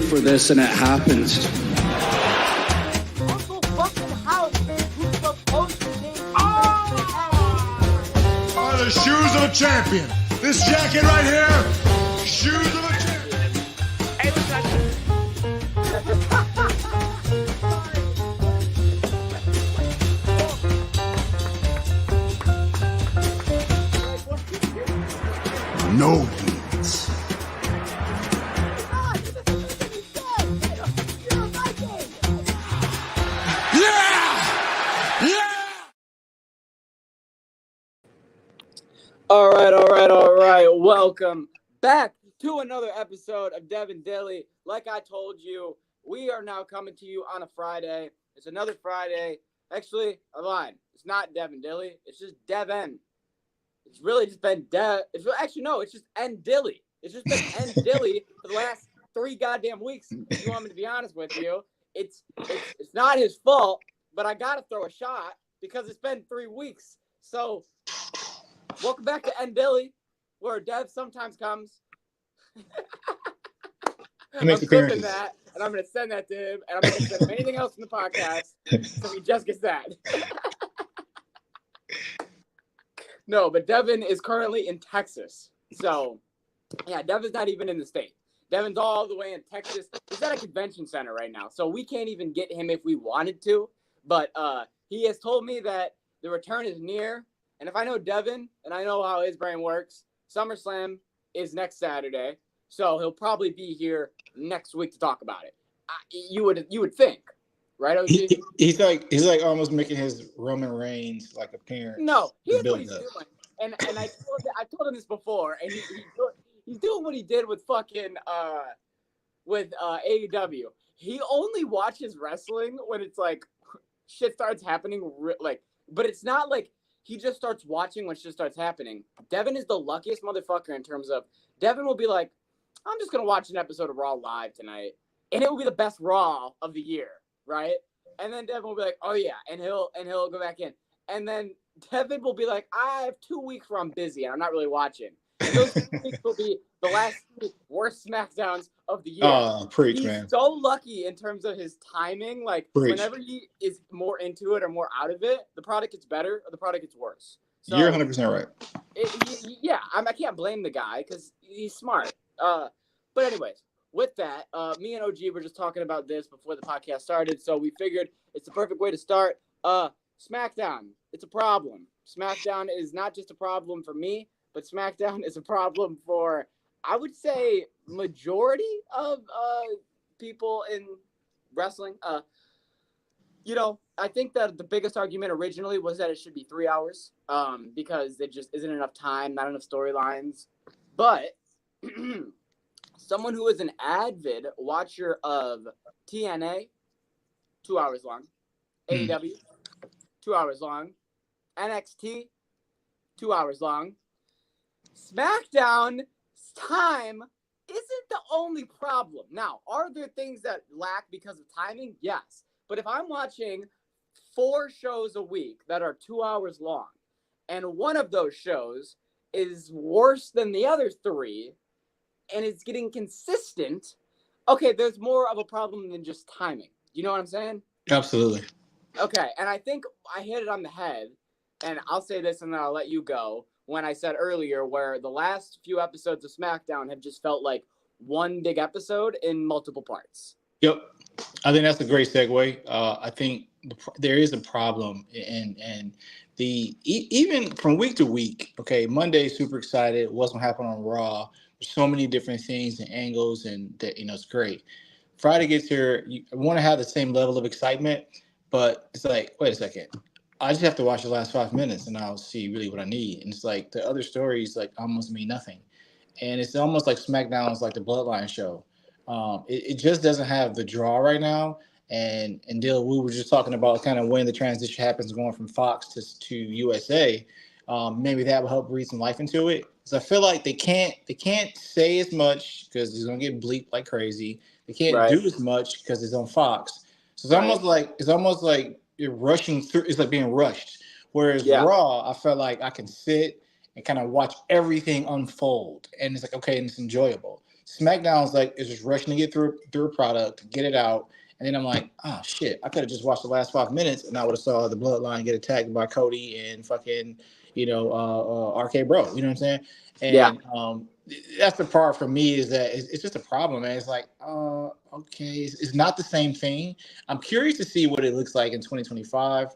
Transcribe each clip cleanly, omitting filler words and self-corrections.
for this, and it happens. Uncle fucking House, who's supposed to be Are the shoes of a champion. This jacket right here, shoes of a champion. Hey, No heats. Yeah! Yeah! All right. Welcome back to another episode of Devin Dilly. Like I told you, we are now coming to you on a Friday. It's another Friday. Actually, I lied. It's not Devin Dilly. It's just Devin. It's really just been it's just N Dilly. It's just been N Dilly for the last 3 goddamn weeks. If you want me to be honest with you, it's not his fault, but I gotta throw a shot because it's been 3 weeks. So, welcome back to N Dilly, where Dev sometimes comes. He makes I'm clipping appearances. that, and I'm gonna send that to him, and I'm gonna send him anything else in the podcast, so he just gets that. No, but Devin is currently in Texas. So, yeah, Devin's not even in the state. Devin's all the way in Texas. He's at a convention center right now, so we can't even get him if we wanted to. But he has told me that the return is near. And if I know Devin, and I know how his brain works, SummerSlam is next Saturday. So he'll probably be here next week to talk about it. You would think, right, OG? He's like almost making his Roman Reigns like appearance. No, here's what build he's up. doing. And I told him this before, and he's doing what he did with fucking with AEW. He only watches wrestling when it's like shit starts happening, but it's not like he just starts watching when shit starts happening. Devin is the luckiest motherfucker in terms of Devin will be like, I'm just gonna watch an episode of Raw live tonight, and it will be the best Raw of the year, right? And then Devin will be like, oh yeah, and he'll go back in, and then Devin will be like, I have 2 weeks where I'm busy and I'm not really watching. And those 2 weeks will be the last 2 worst SmackDowns of the year. Oh, preach, He's man. so lucky in terms of his timing. Like, Preach. whenever he is more into it or more out of it, the product gets better or the product gets worse. So, You're 100% right. I can't blame the guy because he's smart. But anyways, with that, me and OG were just talking about this before the podcast started, so we figured it's the perfect way to start. SmackDown, it's a problem. SmackDown is not just a problem for me, but SmackDown is a problem for, I would say, majority of people in wrestling. I think that the biggest argument originally was that it should be 3 hours because there just isn't enough time, not enough storylines. But someone who is an avid watcher of TNA, 2 hours long, AEW, 2 hours long, NXT, 2 hours long. SmackDown's time isn't the only problem. Now, are there things that lack because of timing? Yes. But if I'm watching 4 shows a week that are 2 hours long, and one of those shows is worse than the other 3, and it's getting consistent, okay, there's more of a problem than just timing. You know what I'm saying? Absolutely. Okay, and I think I hit it on the head, and I'll say this and then I'll let you go, when I said earlier where the last few episodes of SmackDown have just felt like one big episode in multiple parts. Yep. I think that's a great segue. I think there is a problem, and even from week to week, okay, Monday, super excited. What's going to happen on Raw? There's so many different things and angles, and that, it's great. Friday gets here, you want to have the same level of excitement, but it's like, wait a second. I just have to watch the last 5 minutes and I'll see really what I need. And it's like the other stories like almost mean nothing. And it's almost like SmackDown is like the Bloodline show. It just doesn't have the draw right now. And Dilly, we were just talking about kind of when the transition happens going from Fox to USA. Maybe that will help breathe some life into it. So I feel like they can't say as much because it's gonna get bleeped like crazy. They can't do as much because it's on Fox. So it's almost like you're rushing through. It's like being rushed. Whereas Raw, I felt like I can sit and kind of watch everything unfold, and it's like okay, and it's enjoyable. SmackDown's like is just rushing to get through a product, get it out, and then I'm like, oh shit, I could have just watched the last 5 minutes and I would have saw the Bloodline get attacked by Cody and fucking RK Bro. You know what I'm saying? Yeah. And that's the part for me is that it's just a problem, man. It's like, okay, it's not the same thing. I'm curious to see what it looks like in 2025.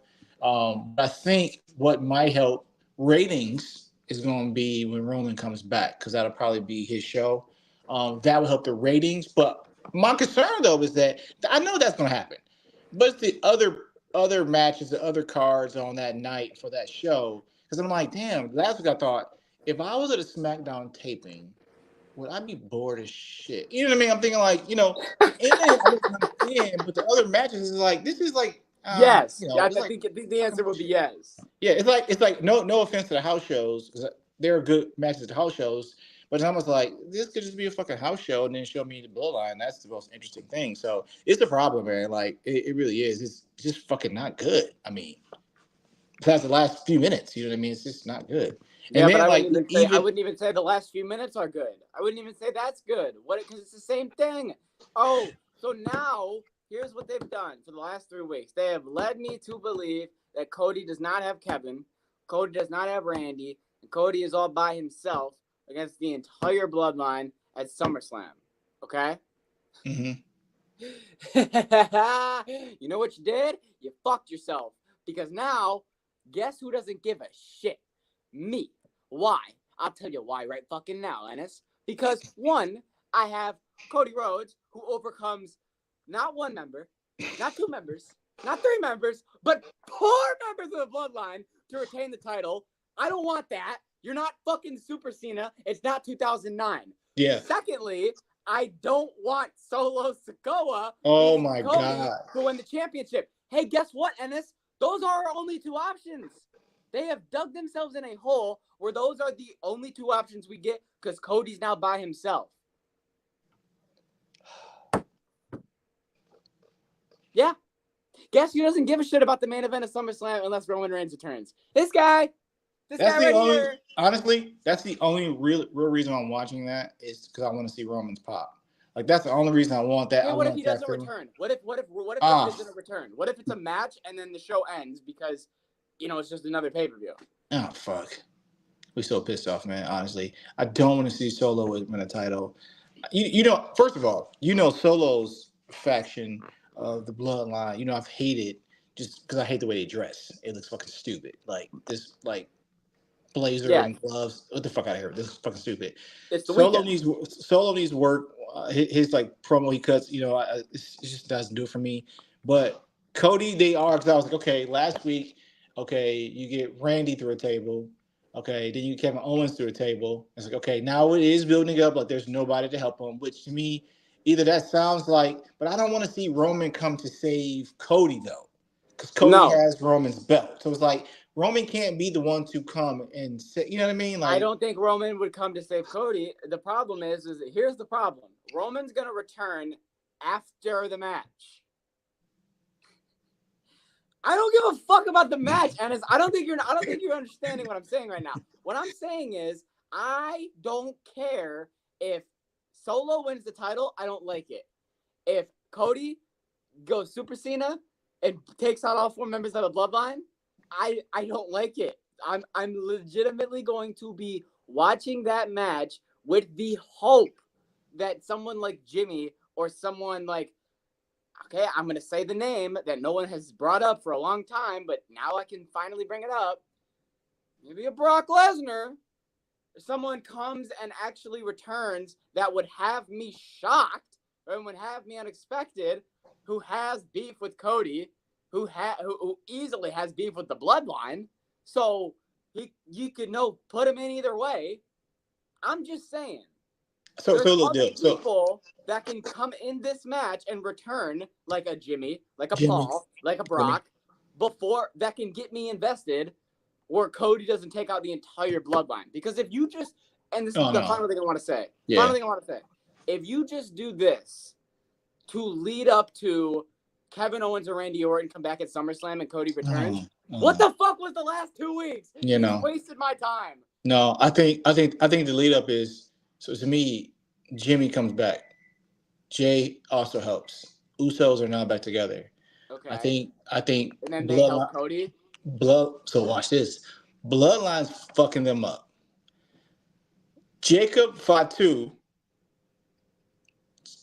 I think what might help ratings is going to be when Roman comes back because that'll probably be his show. That will help the ratings. But my concern though is that I know that's going to happen, but it's the other matches, the other cards on that night for that show. Because I'm like, damn. Last week I thought if I was at a SmackDown taping, would I be bored as shit? You know what I mean? I'm thinking like, and I wouldn't understand, but the other matches is like this is like. Yes, I it's think the answer would be yes. Yeah, it's like no offense to the house shows because there are good matches at the house shows, but it's almost like this could just be a fucking house show and then show me the Bloodline. That's the most interesting thing. So it's a problem, man. Like it really is. It's just fucking not good. I mean, besides the last few minutes, you know what I mean? It's just not good. Yeah, And but then I wouldn't even say the last few minutes are good. I wouldn't even say that's good. Because it's the same thing. Oh, so now. Here's what they've done for the last 3 weeks. They have led me to believe that Cody does not have Kevin, Cody does not have Randy, and Cody is all by himself against the entire Bloodline at SummerSlam. Okay? Mm-hmm. You know what you did? You fucked yourself. Because now, guess who doesn't give a shit? Me. Why? I'll tell you why right fucking now, Ennis. Because, one, I have Cody Rhodes, who overcomes not one member, not two members, not three members, but 4 members of the Bloodline to retain the title. I don't want that. You're not fucking Super Cena. It's not 2009. Yeah. Secondly, I don't want Solo Sikoa. Oh my God. To win the championship. Hey, guess what, Ennis? Those are our only 2 options. They have dug themselves in a hole where those are the only 2 options we get because Cody's now by himself. Yeah. Guess who doesn't give a shit about the main event of SummerSlam unless Roman Reigns returns? This guy. Here. Honestly, that's the only real reason I'm watching that is because I want to see Roman's pop. Like that's the only reason I want that. Yeah, what if he doesn't return? What if he doesn't return? What if it's a match and then the show ends because it's just another pay-per-view? Oh fuck. We so pissed off, man. Honestly, I don't want to see Solo win a title. First of all, Solo's faction of the Bloodline. I've hated just because I hate the way they dress. It looks fucking stupid. Like this, blazer and gloves. What the fuck out of here? This is fucking stupid. Solo needs work. His promo he cuts. It just doesn't do it for me. But Cody, they are because I was like, okay, last week, okay, you get Randy through a table. Okay, then you get Kevin Owens through a table. It's like, okay, now it is building up. Like there's nobody to help him, which to me. Either that sounds like, but I don't want to see Roman come to save Cody though, because Cody has Roman's belt. So it's like Roman can't be the one to come and say, you know what I mean? Like I don't think Roman would come to save Cody. The problem is here's the problem. Roman's gonna return after the match. I don't give a fuck about the match, Ennis. I don't think you're understanding what I'm saying right now. What I'm saying is I don't care if Solo wins the title, I don't like it. If Cody goes Super Cena and takes out all 4 members of the Bloodline, I don't like it. I'm legitimately going to be watching that match with the hope that someone like Jimmy or someone like, okay, I'm going to say the name that no one has brought up for a long time, but now I can finally bring it up. Maybe a Brock Lesnar. If someone comes and actually returns that would have me shocked and would have me unexpected, who has beef with Cody, who easily has beef with the Bloodline, so you could put him in either way. I'm just saying. There's other people that can come in this match and return like a Jimmy, like a Paul, like a Brock, before that can get me invested. Or Cody doesn't take out the entire Bloodline. Because if you just, and this is the final thing I want to say. Yeah. Final thing I want to say. If you just do this to lead up to Kevin Owens or Randy Orton come back at SummerSlam and Cody returns, what the fuck was the last 2 weeks? You wasted my time. No, I think the lead up is, so to me, Jimmy comes back. Jay also helps. Usos are now back together. I Okay. think I think And then they help bloodline Cody. blood. So watch this. Bloodline's fucking them up. Jacob Fatu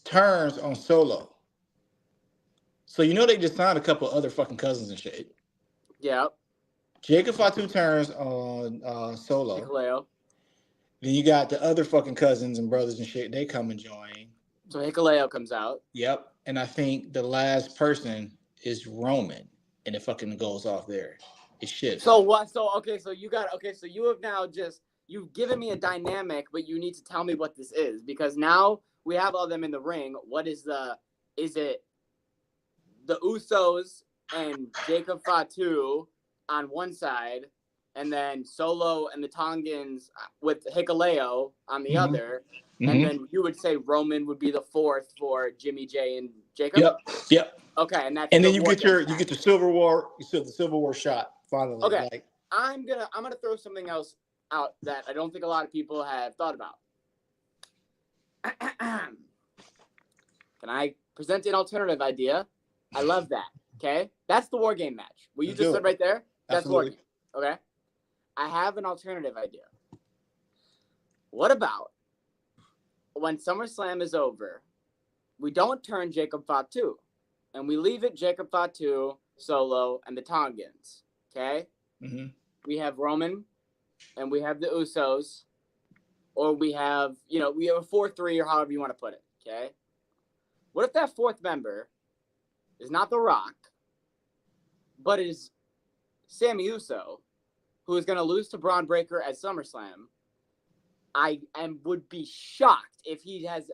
turns on Solo. So you know they just signed a couple other fucking cousins and shit. Yep. Jacob Fatu turns on Solo. Hikuleo. Then you got the other fucking cousins and brothers and shit. They come and join. So Hikuleo comes out. Yep. And I think the last person is Roman, and it fucking goes off there. It shifts. So what? So okay. So you got okay. So you have now just you've given me a dynamic, but you need to tell me what this is because now we have all them in the ring. What is the? Is it the Usos and Jacob Fatu on one side, and then Solo and the Tongans with Hikuleo on the other, and then you would say Roman would be the fourth for Jimmy J and Jacob. Yep. Okay, and that's And the then you get the Civil War. You said the Civil War shot finally. Okay. Like, I'm gonna throw something else out that I don't think a lot of people have thought about. Can I present an alternative idea? I love that. Okay, that's the war game match. What you just said right there. That's war game. Okay, I have an alternative idea. What about when SummerSlam is over, we don't turn Jacob Fatu, and we leave it Jacob Fatu, Solo, and the Tongans. Okay. We have Roman, and we have the Usos, or we have we have a 4-3 or however you want to put it. Okay. What if that fourth member is not The Rock, but is Sammy Uso, who is going to lose to Braun Breaker at SummerSlam? I would be shocked if he has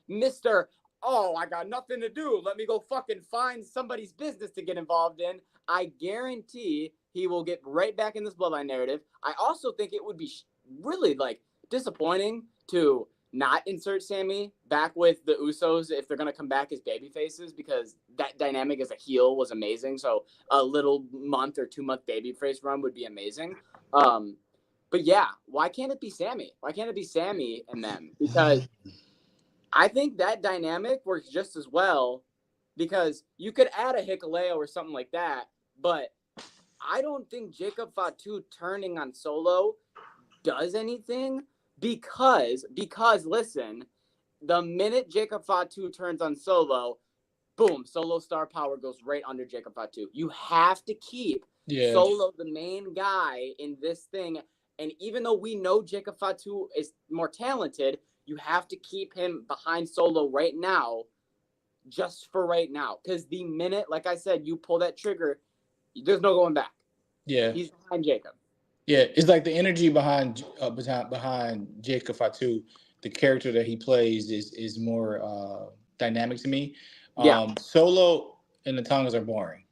Mr. Oh, I got nothing to do. Let me go fucking find somebody's business to get involved in. I guarantee he will get right back in this bloodline narrative. I also think it would be really disappointing to not insert Sammy back with the Usos if they're going to come back as baby faces, because that dynamic as a heel was amazing. So a little month or 2 month baby face run would be amazing. But yeah, why can't it be Sammy? Why can't it be Sammy and them? Because I think that dynamic works just as well, because you could add a Hikuleo or something like that, but I don't think Jacob Fatu turning on Solo does anything because listen, the minute Jacob Fatu turns on Solo, boom, Solo star power goes right under Jacob Fatu. You have to keep Solo the main guy in this thing. And even though we know Jacob Fatu is more talented, you have to keep him behind Solo right now, just for right now. Because the minute, like I said, you pull that trigger, there's no going back. Yeah. He's behind Jacob. Yeah, it's like the energy behind Jacob Fatu, the character that he plays is more dynamic to me. Solo and the Tongas are boring.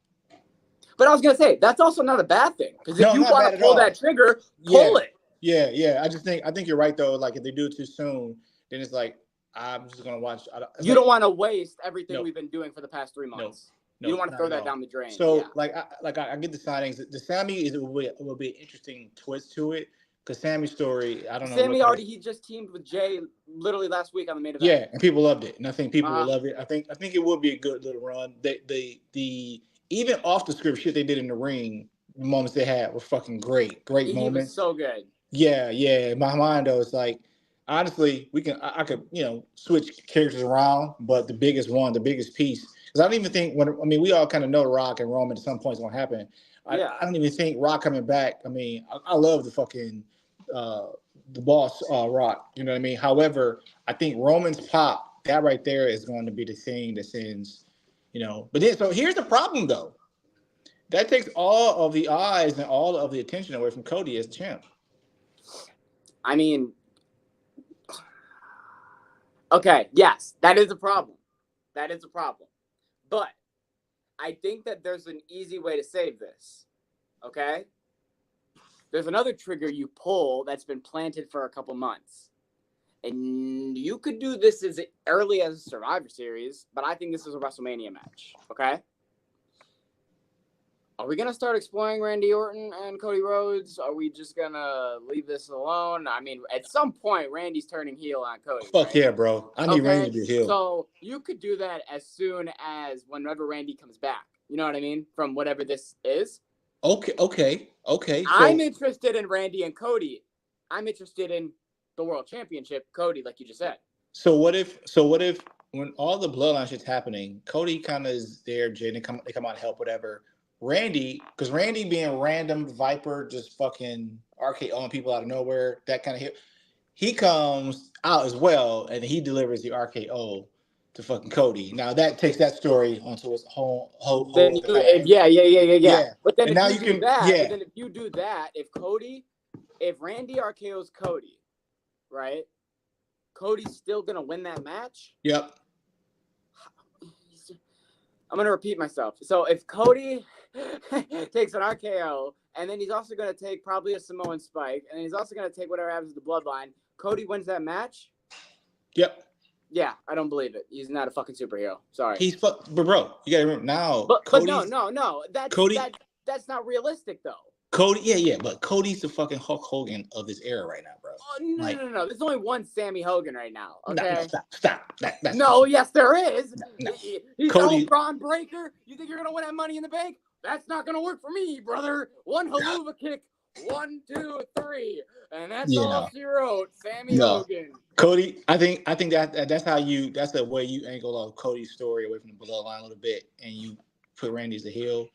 But I was gonna say that's also not a bad thing, because if you want to pull that trigger, pull it. Yeah. I think you're right though. Like if they do it too soon, then it's like I'm just gonna watch. You don't want to waste everything we've been doing for the past 3 months. No, you don't want to throw that down the drain. So I get the signings. The Sammy will be an interesting twist to it, because Sammy's story, I don't know. Sammy he just teamed with Jay literally last week on the main event. Yeah, and people loved it, and I think people will love it. I think it will be a good little run. The even off the script shit they did in the ring, the moments they had were fucking great moments. He was so good. Yeah. In my mind though, it's like, honestly, I could switch characters around, but the biggest piece. Because I don't even think we all kind of know Rock and Roman at some point is going to happen. I don't even think Rock coming back. I love the fucking the boss Rock. You know what I mean? However, I think Roman's pop, that right there is going to be the thing that sends, But then, so here's the problem though. That takes all of the eyes and all of the attention away from Cody as champ. Okay, yes, that is a problem. But I think that there's an easy way to save this, okay? There's another trigger you pull that's been planted for a couple months. And you could do this as early as a Survivor Series, but I think this is a WrestleMania match, okay? Are we gonna start exploring Randy Orton and Cody Rhodes? Are we just gonna leave this alone? I mean, at some point, Randy's turning heel on Cody. Fuck right? yeah, bro. I need Randy to be heel. So you could do that as soon as whenever Randy comes back. You know what I mean? From whatever this is. Okay. So, I'm interested in Randy and Cody. I'm interested in the World Championship, Cody, like you just said. So what if when all the bloodline shit's happening, Cody kind of is there, Jay, they come out to help, whatever. Randy, because Randy being random Viper, just fucking RKOing people out of nowhere, that kind of hit. He comes out as well, and he delivers the RKO to fucking Cody. Now that takes that story onto its whole Yeah. But then and if you do that, if Randy RKO's Cody, right? Cody's still gonna win that match. Yep. I'm gonna repeat myself. So if Cody takes an RKO, and then he's also gonna take probably a Samoan Spike, and he's also gonna take whatever happens to the Bloodline, Cody wins that match. Yep. Yeah, I don't believe it. He's not a fucking superhero. Sorry. But bro, you gotta remember now. But no. That's not realistic though. Cody, yeah, but Cody's the fucking Hulk Hogan of this era right now, bro. Oh, no. There's only one Sammy Hogan right now. Okay. No, stop. No, yes, there is. No. He's Cody, Braun Breaker. You think you're gonna win that Money in the Bank? That's not gonna work for me, brother. One haluva kick, 1, 2, 3, and that's all she wrote. Sammy Hogan. Cody, I think that's the way you angle off Cody's story away from the bloodline a little bit, and you put Randy as the heel.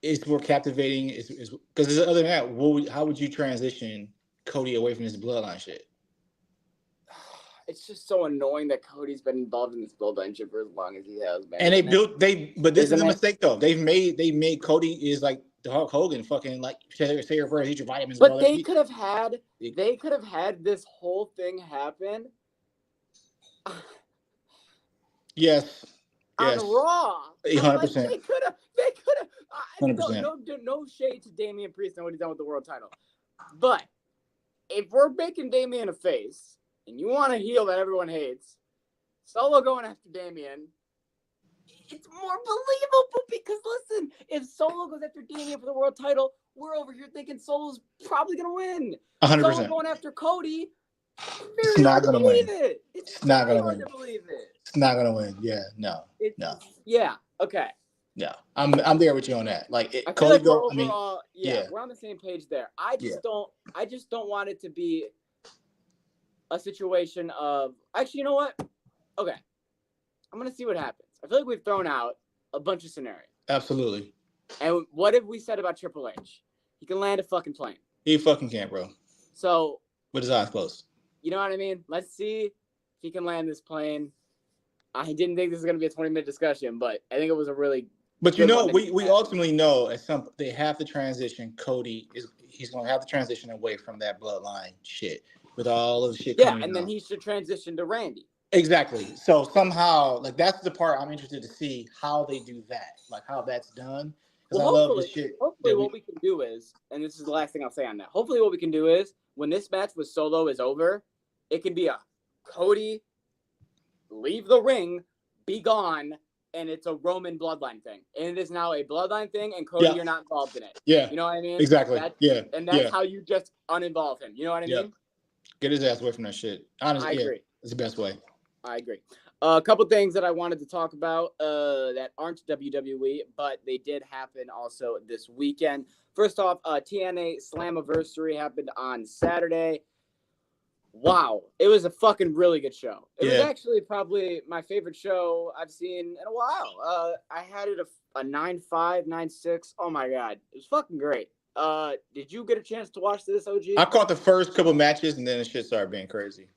It's more captivating. It's because other than that, how would you transition Cody away from this bloodline shit? It's just so annoying that Cody's been involved in this bloodline shit for as long as he has, man. And but this is a mistake though. They made Cody is like the Hulk Hogan, fucking like say your prayers, eat your vitamins. But they could have had this whole thing happen. Yes. On Raw. 100%. They could have. 100%. No shade to Damian Priest and what he's done with the world title. But if we're making Damian a face and you want a heel that everyone hates, Solo going after Damian, it's more believable because listen, if Solo goes after Damian for the world title, we're over here thinking Solo's probably gonna win. 100%. Solo going after Cody, it's not gonna win. It's not gonna win. It's not gonna win. Yeah, no. Yeah. Okay. Yeah, I'm there with you on that. Like Cody, we're on the same page there. I just don't want it to be a situation of actually, you know what? Okay, I'm gonna see what happens. I feel like we've thrown out a bunch of scenarios. Absolutely. And what have we said about Triple H? He can land a fucking plane. He fucking can, bro. So with his eyes closed. You know what I mean? Let's see if he can land this plane. I didn't think this was gonna be a 20-minute discussion, but I think it was a really. But you know, we ultimately know they have to transition. He's going to have to transition away from that bloodline shit with all of the shit. Yeah, and then he should transition to Randy. Exactly. So somehow, like that's the part I'm interested to see how they do that, like how that's done. Well, hopefully what we can do is, and this is the last thing I'll say on that. Hopefully, what we can do is when this match with Solo is over, it can be a Cody leave the ring, be gone. And it's a Roman bloodline thing. And it is now a bloodline thing, and Cody, you're not involved in it. Yeah. You know what I mean? Exactly. And that's how you just uninvolve him. You know what I mean? Get his ass away from that shit. Honestly, I agree. It's the best way. I agree. A couple things that I wanted to talk about that aren't WWE, but they did happen also this weekend. First off, TNA Slammiversary happened on Saturday. Wow, it was a fucking really good show. It was actually probably my favorite show I've seen in a while. I had it a 9.5, 9.6. Oh my god, it was fucking great. Did you get a chance to watch this, OG? I caught the first couple matches, and then the shit started being crazy.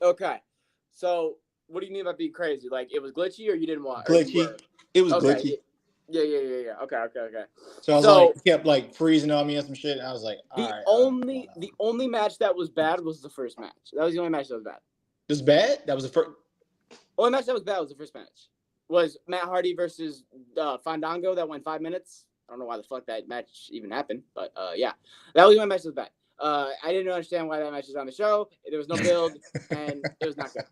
Okay, so what do you mean by being crazy? Like it was glitchy, or you didn't watch? Glitchy. It was glitchy. Yeah. Okay. So I was like, he kept like freezing on me and some shit, and I was like, the only match that was bad was the first match. That was the only match that was bad. It was bad? That was the first. Only match that was bad was the first match. Was Matt Hardy versus Fandango that went 5 minutes. I don't know why the fuck that match even happened, but yeah, that was the only match that was bad. I didn't understand why that match was on the show. There was no build, and it was not good.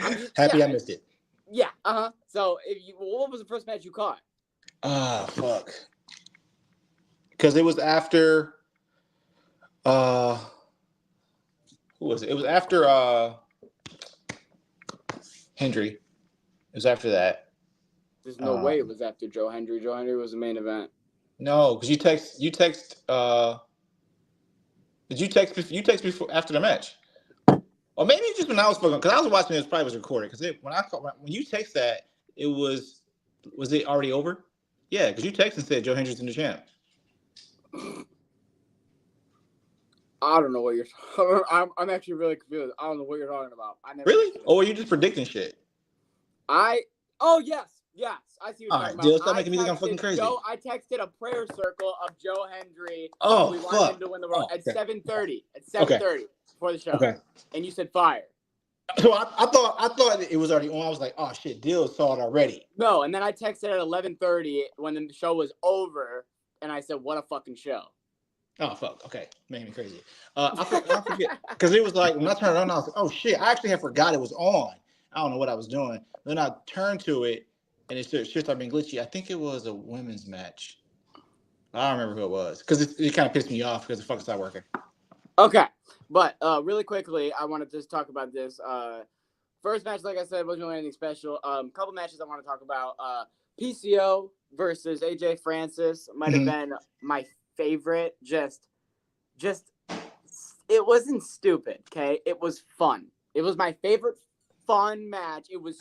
I'm just happy I missed it. Yeah. So what was the first match you caught? Fuck. because it was after who was it? It was after Hendry. It was after that. There's no way it was after Joe Hendry. Joe Hendry was the main event. No, because you text did you text before after the match? Or maybe just when I was fucking, because I was watching this, probably was recorded. Because when you text that, it was it already over? Yeah, because you texted and said Joe Hendry's in the champ. I don't know what you're. I'm actually really confused. I don't know what you're talking about. Really? Or were you just predicting shit? Oh yes, I see what you're talking Dilly, about. stop making me think I'm fucking crazy. I texted a prayer circle of Joe Hendry. Oh, we wanted him to win the Raw at 7:30. At 7:30 before the show. Okay. And you said fire. So I thought it was already on. I was like, oh shit, Dill saw it already. No, and then I texted at 11:30 when the show was over, and I said, "What a fucking show!" Oh fuck. Okay, making me crazy. I forget because it was like when I turned it on, I was like, oh shit, I actually had forgot it was on. I don't know what I was doing. Then I turned to it, and it started being glitchy. I think it was a women's match. I don't remember who it was because it kind of pissed me off because the fuck stopped working. Okay, but really quickly, I wanted to just talk about this. First match, like I said, wasn't really anything special. Couple matches I want to talk about. PCO versus AJ Francis might have been my favorite. Just it wasn't stupid. Okay, it was fun. It was my favorite fun match. It was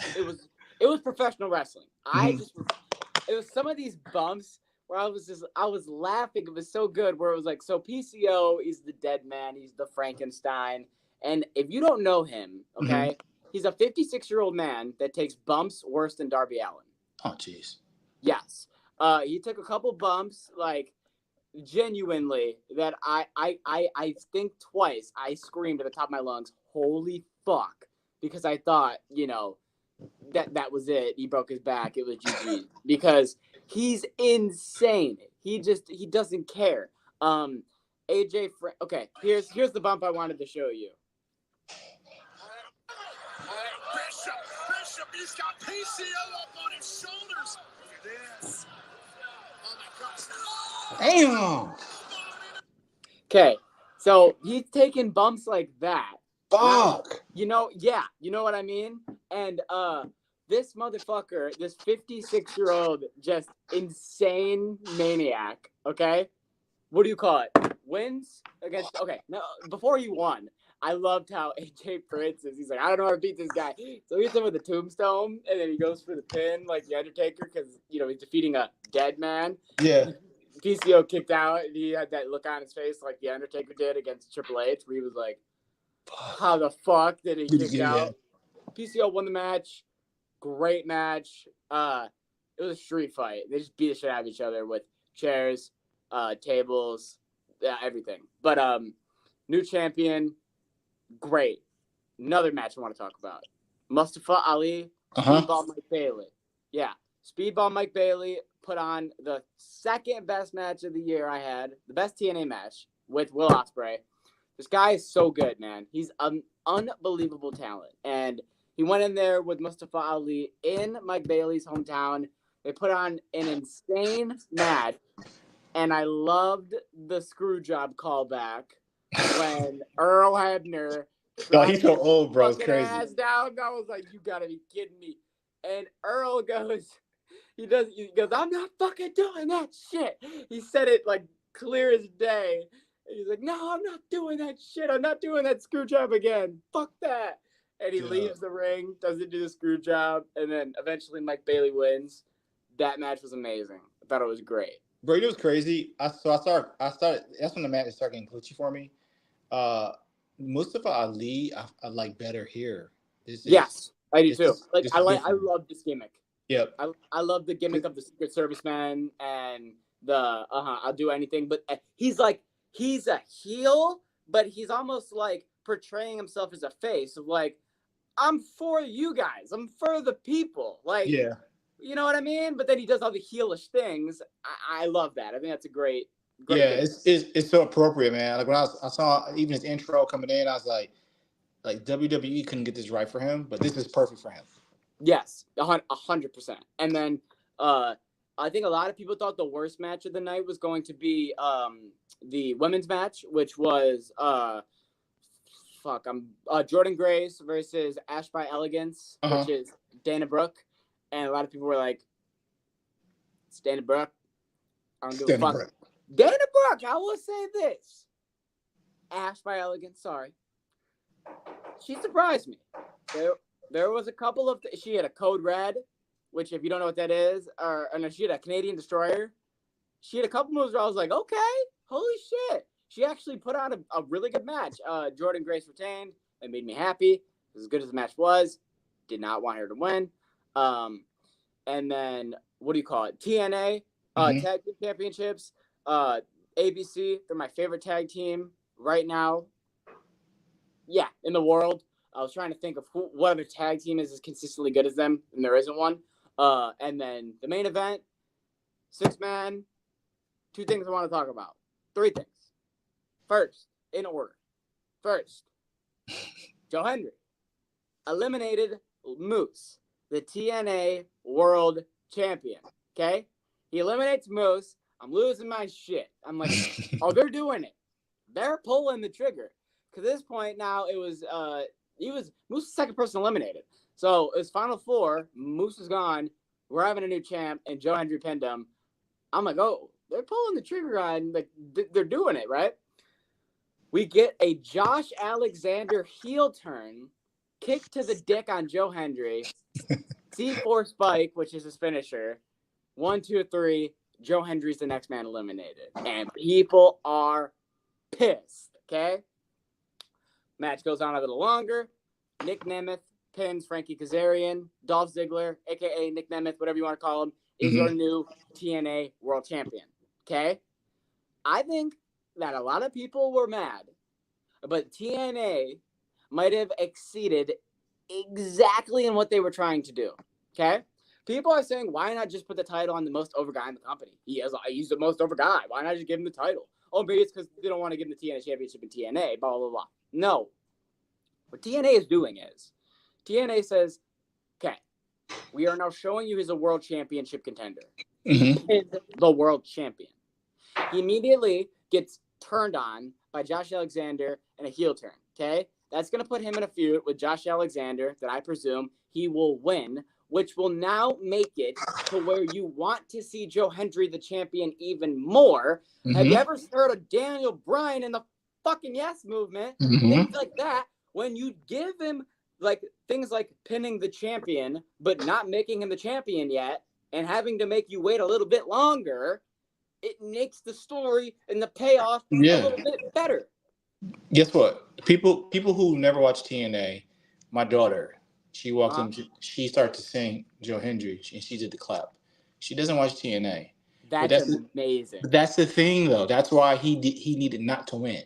professional wrestling. It was some of these bumps where I was laughing. It was so good. Where it was like, so PCO is the dead man. He's the Frankenstein. And if you don't know him, okay, he's a 56-year-old man that takes bumps worse than Darby Allin. Oh, jeez. Yes. He took a couple bumps, like genuinely, that I think twice. I screamed at the top of my lungs, "Holy fuck!" Because I thought, that was it. He broke his back. It was GG because he's insane. He doesn't care. Okay, here's the bump I wanted to show you. Bishop, he's got PCO up on his shoulders. Look at this. Oh my gosh. Damn. Okay, so he's taking bumps like that. Fuck. You know what I mean? And this motherfucker, this 56-year-old, just insane maniac, okay? What do you call it? Wins against, okay, no, before he won, I loved how AJ Francis, he's like, I don't know how to beat this guy. So he hits him with the tombstone, and then he goes for the pin like The Undertaker because, he's defeating a dead man. Yeah. PCO kicked out, and he had that look on his face like The Undertaker did against Triple H, where he was like, how the fuck did he kick out? PCO won the match. Great match. It was a street fight. They just beat the shit out of each other with chairs, tables, everything. But new champion, great. Another match I want to talk about. Mustafa Ali, Speedball Mike Bailey. Yeah, Speedball Mike Bailey put on the second best match of the year I had, the best TNA match with Will Ospreay. This guy is so good, man. He's an unbelievable talent. And he went in there with Mustafa Ali in Mike Bailey's hometown. They put on an insane match. And I loved the screw job callback when Earl Hebner. God, he's so old, bro. It's crazy. Ass down. I was like, you gotta be kidding me. And Earl goes, he goes, I'm not fucking doing that shit. He said it like clear as day. And he's like, no, I'm not doing that shit. I'm not doing that screw job again. Fuck that. And he leaves the ring, doesn't do the screw job, and then eventually Mike Bailey wins. That match was amazing. I thought it was great. Bro, it was crazy. I started. That's when the match started getting glitchy for me. Mustafa Ali, I like better here. Yes, I do too. I love this gimmick. Yep. I love the gimmick of the Secret Service man and the I'll do anything. But he's a heel, but he's almost like portraying himself as a face of like, I'm for you guys. I'm for the people. Like, yeah. You know what I mean? But then he does all the heelish things. I love that. I think that's a great yeah, it's so appropriate, man. Like when I saw even his intro coming in, I was like WWE couldn't get this right for him, but this is perfect for him. Yes, 100%. And then I think a lot of people thought the worst match of the night was going to be the women's match, which was Jordan Grace versus Ash by Elegance, which is Dana Brooke, and a lot of people were like, "It's Dana Brooke. I don't give a fuck." Dana Brooke, I will say this: Ash by Elegance, sorry, she surprised me. There was a couple of she had a Code Red, which if you don't know what that is, or no, she had a Canadian Destroyer. She had a couple moves where I was like, okay, holy shit. She actually put on a really good match. Jordan Grace retained. It made me happy. As good as the match was, did not want her to win. And then, what do you call it? TNA, Tag Team Championships, ABC. They're my favorite tag team right now. Yeah, in the world. I was trying to think of what other tag team is as consistently good as them, and there isn't one. And then the main event, 6-man, 2 things I want to talk about. 3 things. First, in order. First, Joe Hendry eliminated Moose, the TNA World Champion. Okay? He eliminates Moose. I'm losing my shit. I'm like, oh, they're doing it. They're pulling the trigger. Because at this point now, it was Moose was the second person eliminated. So it was Final 4. Moose is gone. We're having a new champ, and Joe Hendry pinned him. I'm like, oh, they're pulling the trigger on, like, they're doing it, right? We get a Josh Alexander heel turn, kick to the dick on Joe Hendry, C4 spike, which is his finisher. 1, 2, 3. Joe Hendry's the next man eliminated. And people are pissed, okay? Match goes on a little longer. Nick Nemeth pins Frankie Kazarian. Dolph Ziggler, a.k.a. Nick Nemeth, whatever you want to call him, is your new TNA World Champion, okay? I think that a lot of people were mad, but TNA might have exceeded exactly in what they were trying to do, okay? People are saying, why not just put the title on the most over guy in the company? He's the most over guy. Why not just give him the title? Oh, maybe it's because they don't want to give him the TNA championship in TNA, blah, blah, blah. No. What TNA is doing is, TNA says, okay, we are now showing you he's a world championship contender. He is the world champion. He immediately gets turned on by Josh Alexander in a heel turn, okay? That's going to put him in a feud with Josh Alexander that I presume he will win, which will now make it to where you want to see Joe Hendry the champion even more. Have you ever heard of Daniel Bryan in the fucking Yes movement? Things like that. When you give him like things like pinning the champion, but not making him the champion yet, and having to make you wait a little bit longer, it makes the story and the payoff a little bit better. Guess what? People who never watch TNA, my daughter, she walked in, she started to sing Joe Hendry, and she did the clap. She doesn't watch TNA. That's amazing. But that's the thing, though. That's why he needed not to win.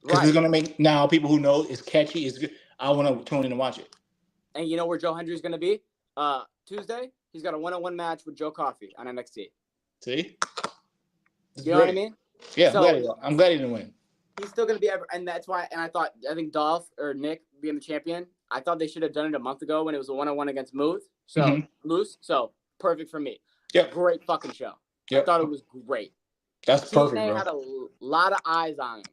Because Right. it's gonna make now people who know it's catchy, it's good. I want to tune in and watch it. And you know where Joe Hendry's going to be? Tuesday, he's got a 1-on-1 match with Joe Coffey on NXT. See? You know what I mean? Yeah, So, I'm glad he didn't win. He's still going to be, and that's why, and I think Dolph or Nick being the champion, I thought they should have done it a month ago when it was a 1-on-1 against Moose. So perfect for me. Yep. Great fucking show. Yep. I thought it was great. That's perfect, TNA bro. had a lot of eyes on him.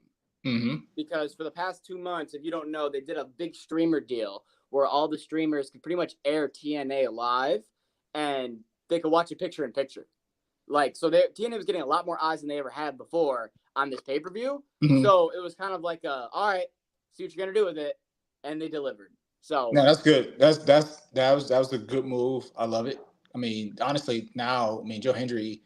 Mm-hmm. Because for the past 2 months, if you don't know, they did a big streamer deal where all the streamers could pretty much air TNA live, and they could watch it picture in picture. Like, so TNA was getting a lot more eyes than they ever had before on this pay-per-view. Mm-hmm. So it was kind of like, all right, see what you're gonna do with it, and they delivered. So no, that's good. That was a good move. I love it. I mean, honestly, now Joe Hendry,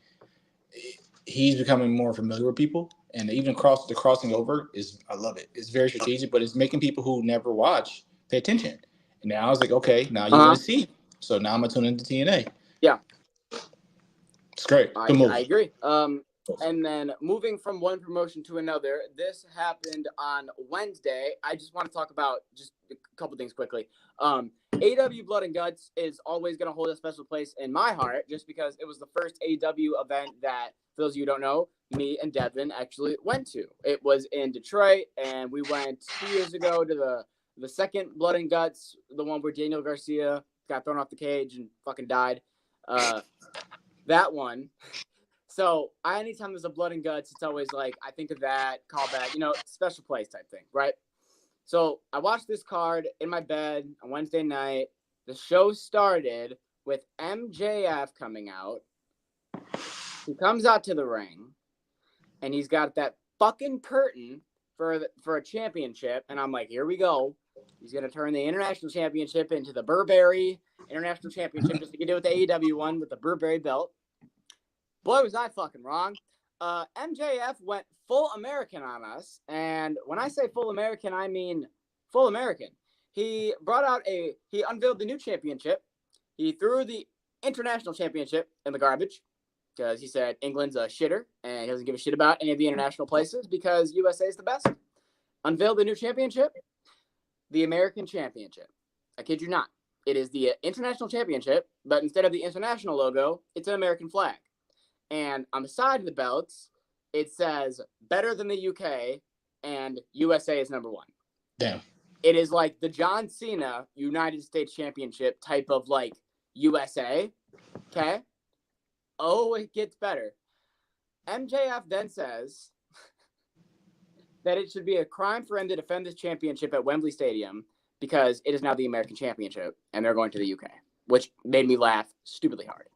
he's becoming more familiar with people, and even the crossing over I love it. It's very strategic, but it's making people who never watch pay attention. And now I was like, okay, now you're gonna see. So now I'm gonna tune into TNA. Yeah, it's great. Good move. I agree. And then moving from one promotion to another, this happened on Wednesday. I just want to talk about just a couple things quickly. AEW Blood and Guts is always going to hold a special place in my heart just because it was the first AEW event that, for those of you who don't know, me and Devin actually went to. It was in Detroit, and we went 2 years ago to the second Blood and Guts, the one where Daniel Garcia got thrown off the cage and fucking died. that one. So anytime there's a blood and guts, it's always like I think of that callback, special place type thing, right? So I watched this card in my bed on Wednesday night. The show started with MJF coming out. He comes out to the ring, and he's got that fucking curtain for a championship, and I'm like, here we go. He's gonna turn the international championship into the Burberry International Championship, just like he did with the AEW one with the Burberry belt. Boy, was I fucking wrong. MJF went full American on us. And when I say full American, I mean full American. He unveiled the new championship. He threw the international championship in the garbage because he said England's a shitter and he doesn't give a shit about any of the international places because USA is the best. Unveiled the new championship, the American Championship. I kid you not. It is the international championship, but instead of the international logo, it's an American flag. And on the side of the belts, it says better than the UK and USA is number one. Damn. It is like the John Cena United States Championship type of like USA. Okay. Oh, it gets better. MJF then says that it should be a crime for him to defend this championship at Wembley Stadium because it is now the American Championship and they're going to the UK, which made me laugh stupidly hard.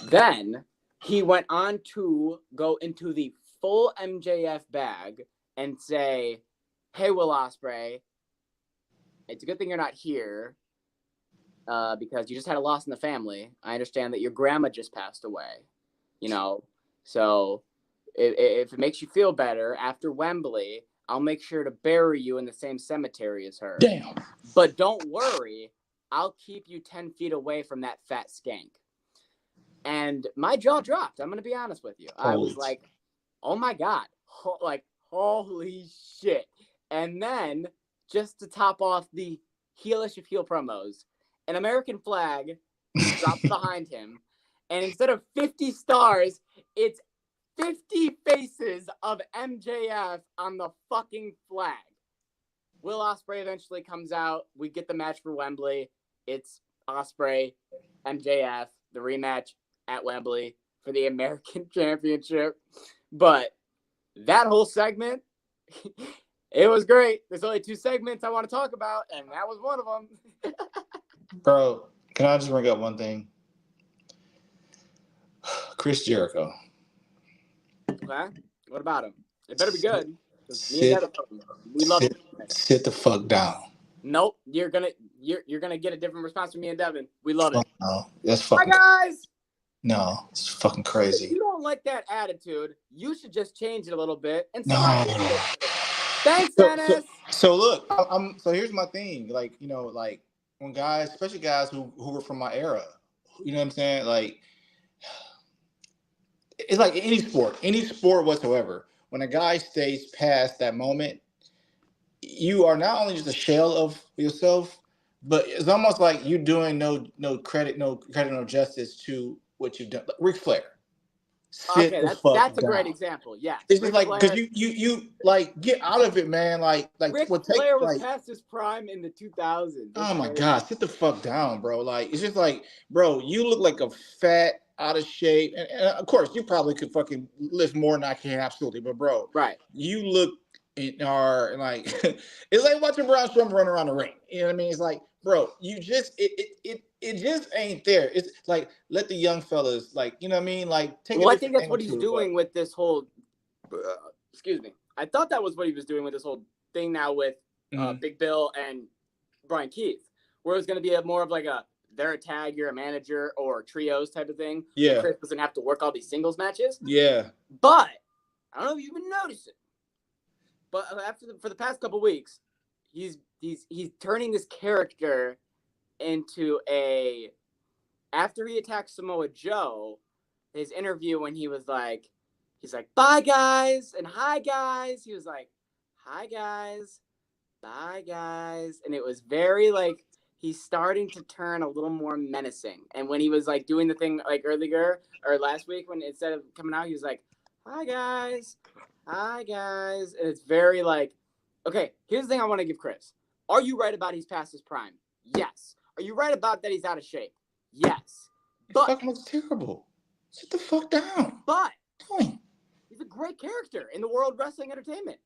Then he went on to go into the full MJF bag and say, hey, Will Ospreay, it's a good thing you're not here because you just had a loss in the family. I understand that your grandma just passed away, so if it makes you feel better after Wembley, I'll make sure to bury you in the same cemetery as her. Damn. But don't worry, I'll keep you 10 feet away from that fat skank. And my jaw dropped. I'm going to be honest with you. I was like, oh my God. Holy shit. And then, just to top off the heelish of heel promos, an American flag drops behind him. And instead of 50 stars, it's 50 faces of MJF on the fucking flag. Will Ospreay eventually comes out. We get the match for Wembley. It's Ospreay, MJF, the rematch at Wembley for the American Championship. But that whole segment, it was great. There's only 2 segments I want to talk about, and that was one of them. Bro, can I just bring up one thing? Chris Jericho. Okay. What about him? It better be good. We love it. Sit the fuck down. Nope. You're gonna get a different response from me and Devin. We love it. No, that's fucking. Hi guys. No, it's fucking crazy. If you don't like that attitude, you should just change it a little bit. And No. Thanks, Dennis. So look, so here's my thing. Like, when guys, especially guys who were from my era, you know what I'm saying? Like, it's like any sport whatsoever. When a guy stays past that moment, you are not only just a shell of yourself, but it's almost like you doing no credit, no justice to what you've done. Like Ric Flair. Okay, that's a great example. Yeah, it's just like because you like get out of it, man. Like Ric Flair was past his prime in the 2000s. Oh my God, sit the fuck down, bro. Like it's just like, bro, you look like a fat, out of shape, and of course you probably could fucking lift more than I can, absolutely. But bro, right, you look like it's like watching Braun Strowman run around the ring. You know what I mean? It's like, bro, you just it just ain't there. It's like let the young fellas, like, you know what I mean, like take. Well, I think that's what he's doing with this whole. Excuse me. I thought that was what he was doing with this whole thing now with Big Bill and Brian Keith, where it's going to be more of like they're a tag, you're a manager, or trios type of thing. Yeah. Chris doesn't have to work all these singles matches. Yeah. But I don't know if you've been noticing, but for the past couple weeks, he's turning this character into after he attacked Samoa Joe, his interview when he's like, bye guys and hi guys. He was like, hi guys, bye guys. And it was very like, he's starting to turn a little more menacing. And when he was like doing the thing like earlier or last week, when instead of coming out, he was like, hi guys. And it's very like, okay, here's the thing I want to give Chris. Are you right about he's past his prime? Yes. Are you right about that he's out of shape? Yes. But fucking looks terrible. Sit the fuck down. But Point. he's a great character in the world of wrestling entertainment.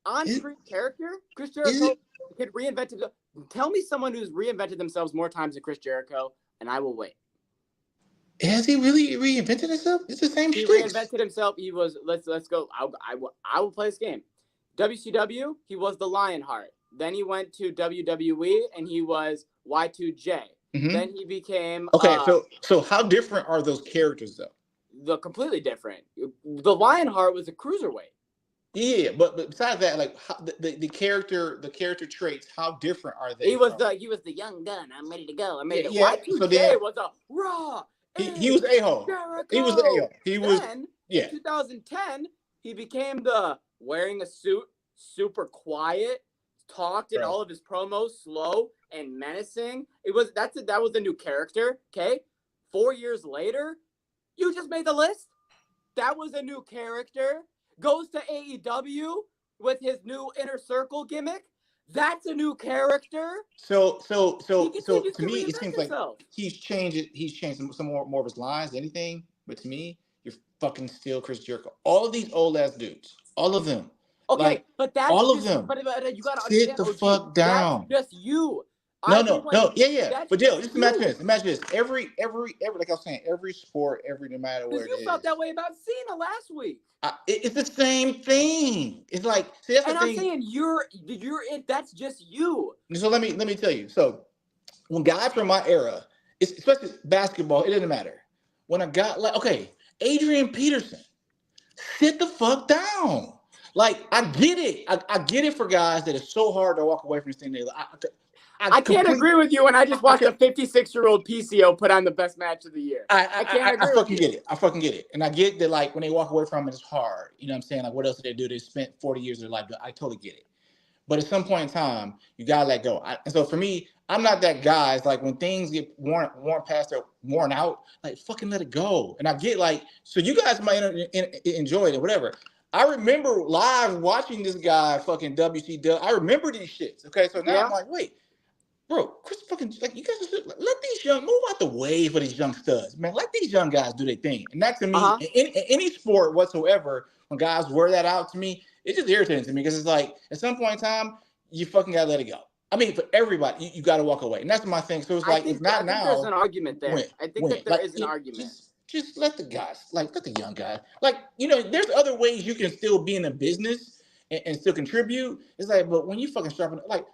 On-screen character, Chris Is Jericho it? could reinvent himself. Tell me someone who's reinvented themselves more times than Chris Jericho, and I will wait. Has he really reinvented himself? It's the same He shit. reinvented himself. He was let's go. I will play this game. WCW, he was the Lionheart. Then he went to WWE, and he was Y2J. Mhm. Then he became Okay, so how different are those characters though? the completely different. The Lionheart was a cruiserweight. Yeah, but besides that, like how, the character traits, how different are they? He was the young gun. I'm ready to go. I made it. Yeah, Y2J so then- was a raw. he was a-hole. Jericho. He was a-hole. He was Then, yeah. in 2010, he became the wearing a suit, super quiet, talked in Right. all of his promos slow and menacing. That was the new character. Okay, 4 years later, you just made the list. That was a new character. Goes to AEW with his new Inner Circle gimmick. That's a new character. So He continues to me, it reinvent seems like himself. he's changed some more of his lines, anything. But to me, you're fucking still Chris Jericho. All of these old ass dudes, all of them. Okay, Like, but that's all of just, them. But you gotta Sit understand, the OG, fuck down. That's just you. No, yeah. That's But Jill, just you. imagine this. Every like I was saying, every sport, no matter what Because it you is. felt that way about Cena last week. It's the same thing. It's like, see, that's And the I'm thing. saying you're it. That's just you. So let me tell you. So when guys from my era, especially basketball, it doesn't matter. When a guy like Adrian Peterson, sit the fuck down. Like I get it. I get it for guys that it's so hard to walk away from this thing. I can't agree with you when I just watched a 56-year-old PCO put on the best match of the year. I can't agree fucking with you. get it. I fucking get it. And I get that, like, when they walk away from it, it's hard. You know what I'm saying? Like, what else did they do? They spent 40 years of their life. I totally get it. But at some point in time, you got to let go. And so for me, I'm not that guy. It's like when things get worn past or worn out, like, fucking let it go. And I get, like, so you guys might enjoy it or whatever. I remember live watching this guy fucking WCW. I remember these shits. Okay, so now I'm like, wait. Bro, Chris fucking, like, you guys let these move out the way for these young studs, man. Let these young guys do their thing. And that to me, in any sport whatsoever, when guys wear that out to me, it just irritating to me because it's like, at some point in time, you fucking gotta let it go. I mean, for everybody, you gotta walk away. And that's my thing. So it's like, it's not now. There's an argument there. I think that there is an argument. Just let the guys, like, let the young guys, like, there's other ways you can still be in a business and still contribute. It's like, but when you fucking sharpen, like,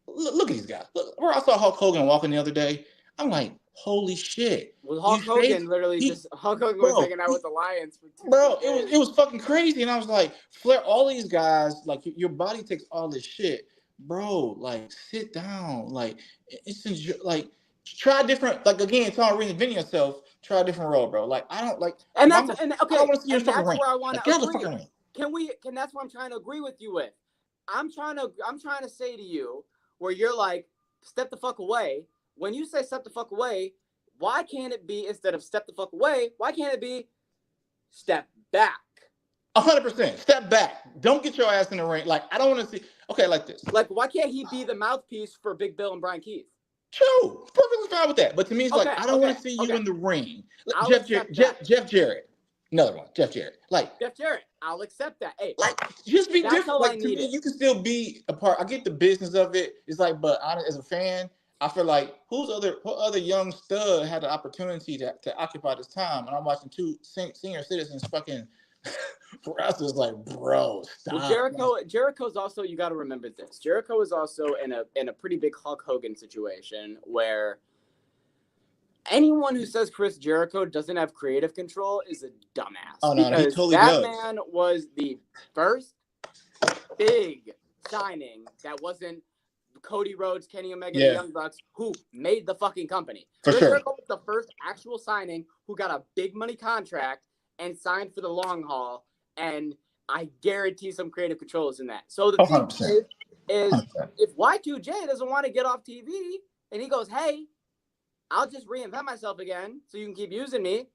look at these guys. Look, where I saw Hulk Hogan walking the other day, I'm like, holy shit. Well, Hulk Hogan was hanging out with the Lions for 2 Bro, days. it was fucking crazy. And I was like, Flair, all these guys, like, your body takes all this shit. Bro, like, sit down. Like, like, try different, like, again, Tom reinventing yourself, try a different role, bro. Like, I don't like, and I that's don't want to see you in fucking ring. where I want Like, to get out the agree. fucking ring. That's what I'm trying to agree with you with. I'm trying to say to you where you're like, step the fuck away. When you say step the fuck away, why can't it be, instead of step the fuck away, why can't it be step back? 100%. Step back. Don't get your ass in the ring. Like, I don't want to see. Okay, like this. Like, why can't he be the mouthpiece for Big Bill and Brian Keith? True. Perfectly fine with that. But to me, it's like, I don't want to see you in the ring. Like, Jeff Jarrett. Another one. Jeff Jarrett. Like, Jeff Jarrett. I'll accept that. Hey, like, just be different. all Like, I to me, needed. you can still be a part. I get the business of it. It's like, but as a fan, I feel like what other young stud had the opportunity to occupy this time? And I'm watching two senior citizens fucking wrestlers. Like, bro, stop. Well, Jericho's also, you got to remember this. Jericho is also in a pretty big Hulk Hogan situation where anyone who says Chris Jericho doesn't have creative control is a dumbass. Oh, no, he totally does. That does. man was the first big signing that wasn't Cody Rhodes, Kenny Omega, and the Young Bucks, who made the fucking company. Chris Jericho was the first actual signing who got a big money contract and signed for the long haul, and I guarantee some creative control is in that. So the thing is if Y2J doesn't want to get off TV and he goes, hey, I'll just reinvent myself again so you can keep using me,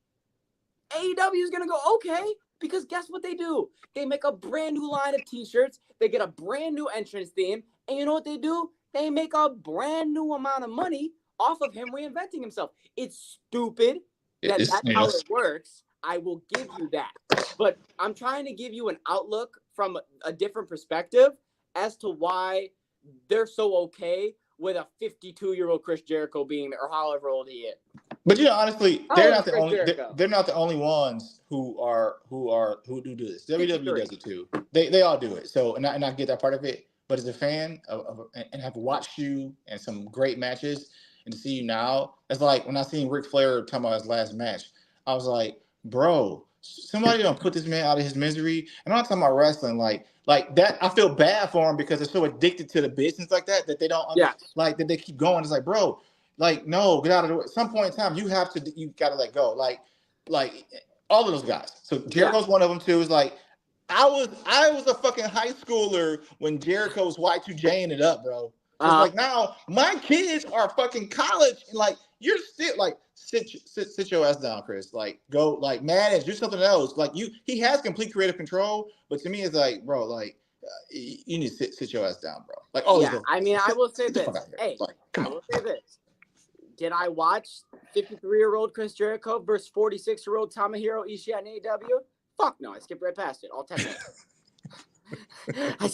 AEW is going to go, okay, because guess what they do? They make a brand new line of t-shirts, they get a brand new entrance theme, and you know what they do? They make a brand new amount of money off of him reinventing himself. It's stupid that's how it works. I will give you that. But I'm trying to give you an outlook from a different perspective as to why they're so okay with a 52-year-old Chris Jericho being there, or however old he is. But honestly, How they're old not is the Chris only. Jericho? They're not the only ones who do this. WWE 53. does it too. They all do it. So and I get that part of it. But as a fan and have watched you and some great matches, and to see you now, it's like when I seen Ric Flair talking about his last match, I was like, bro, somebody don't put this man out of his misery. And I'm not talking about wrestling, like that. I feel bad for him because they're so addicted to the business like that they don't Yes. like that they keep going. It's like, bro, like no, get out of the way. At some point in time, you gotta let go. Like all of those guys. So Jericho's one of them too. Is like I was a fucking high schooler when Jericho's Y2J'ing it up, bro. It's like now my kids are fucking college and like you're still like sit your ass down, Chris. Like go like manage, do something else. Like he has complete creative control, but to me it's like, bro, like you need to sit your ass down, bro. Like I mean, I will say this. Hey, like, come I on. will say this. Did I watch 53-year-old Chris Jericho versus 46-year-old Tomohiro Ishii in AEW? Fuck no, I skipped right past it. All 10 minutes. I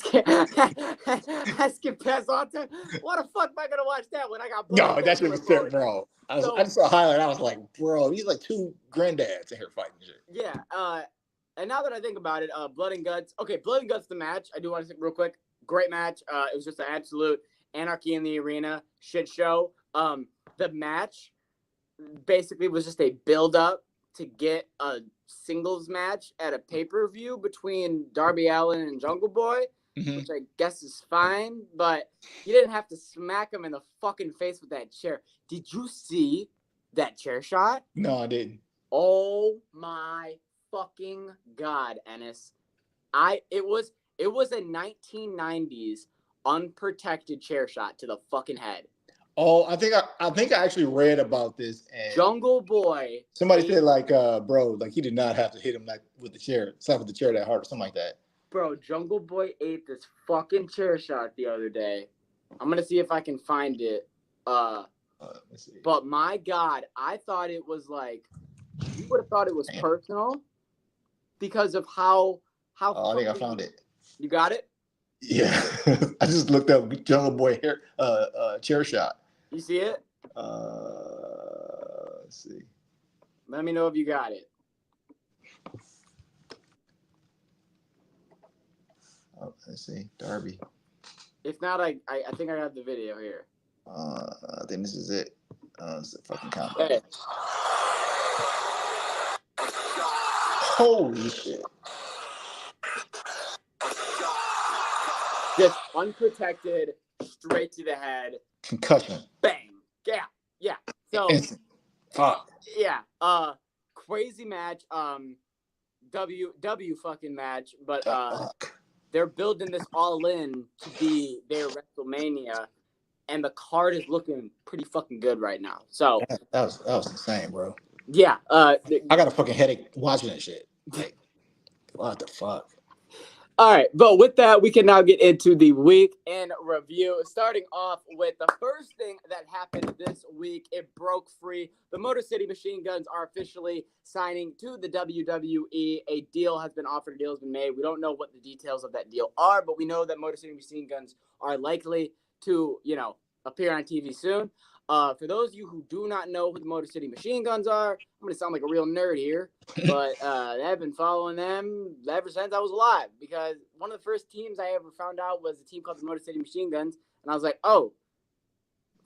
skipped past all 10. What the fuck am I gonna watch that when I got? No, that shit was sick, bro. I just saw a highlight. I was like, bro, these like two granddads in here fighting shit. Yeah. And now that I think about it, Blood and Guts. Okay, Blood and Guts, the match. I do want to say real quick. Great match. It was just an absolute anarchy in the arena shit show. The match basically was just a build-up to get a singles match at a pay-per-view between Darby Allin and Jungle Boy, which I guess is fine, but you didn't have to smack him in the fucking face with that chair. Did you see that chair shot? No, I didn't. Oh my fucking God, Ennis. It was a 1990s unprotected chair shot to the fucking head. Oh, I think I actually read about this. And Jungle Boy. Somebody said like, bro, like he did not have to hit him like with the chair, slap with the chair that hard or something like that. Bro, Jungle Boy ate this fucking chair shot the other day. I'm gonna see if I can find it. Let's see. But my God, I thought it was like you would have thought it was personal because of how. Oh, I think I found it. You got it? Yeah, I just looked up Jungle Boy hair chair shot. You see it? Let's see. Let me know if you got it. Oh, let's see. Darby. If not, I think I have the video here. I think this is it. It's a fucking combo. Hey. Holy shit. Just unprotected, straight to the head. Concussion. Bang. Yeah. So Instant. Fuck. Yeah. Crazy match. W fucking match. But they're building this all in to be their WrestleMania, and the card is looking pretty fucking good right now. So that was insane, bro. Yeah. I got a fucking headache watching that shit. Like, what the fuck? All right, but with that, we can now get into the week in review. Starting off with the first thing that happened this week, it broke free. The Motor City Machine Guns are officially signing to the WWE. A deal has been offered, a deal has been made. We don't know what the details of that deal are, but we know that Motor City Machine Guns are likely to, appear on TV soon. For those of you who do not know who the Motor City Machine Guns are, I'm going to sound like a real nerd here, but I've been following them ever since I was alive, because one of the first teams I ever found out was a team called the Motor City Machine Guns, and I was like, oh,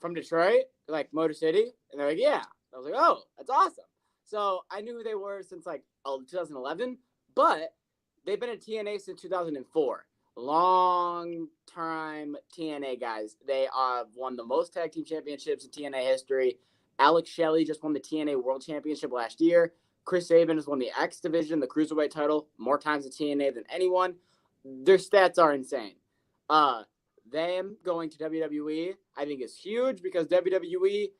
from Detroit? They're like, Motor City? And they're like, yeah. I was like, oh, that's awesome. So I knew who they were since 2011, but they've been at TNA since 2004. Long time TNA guys. They won the most tag team championships in TNA history. Alex Shelley just won the TNA World Championship last year. Chris Sabin has won the X Division, the Cruiserweight title, more times in TNA than anyone. Their stats are insane. Them going to WWE, I think is huge, because WWE,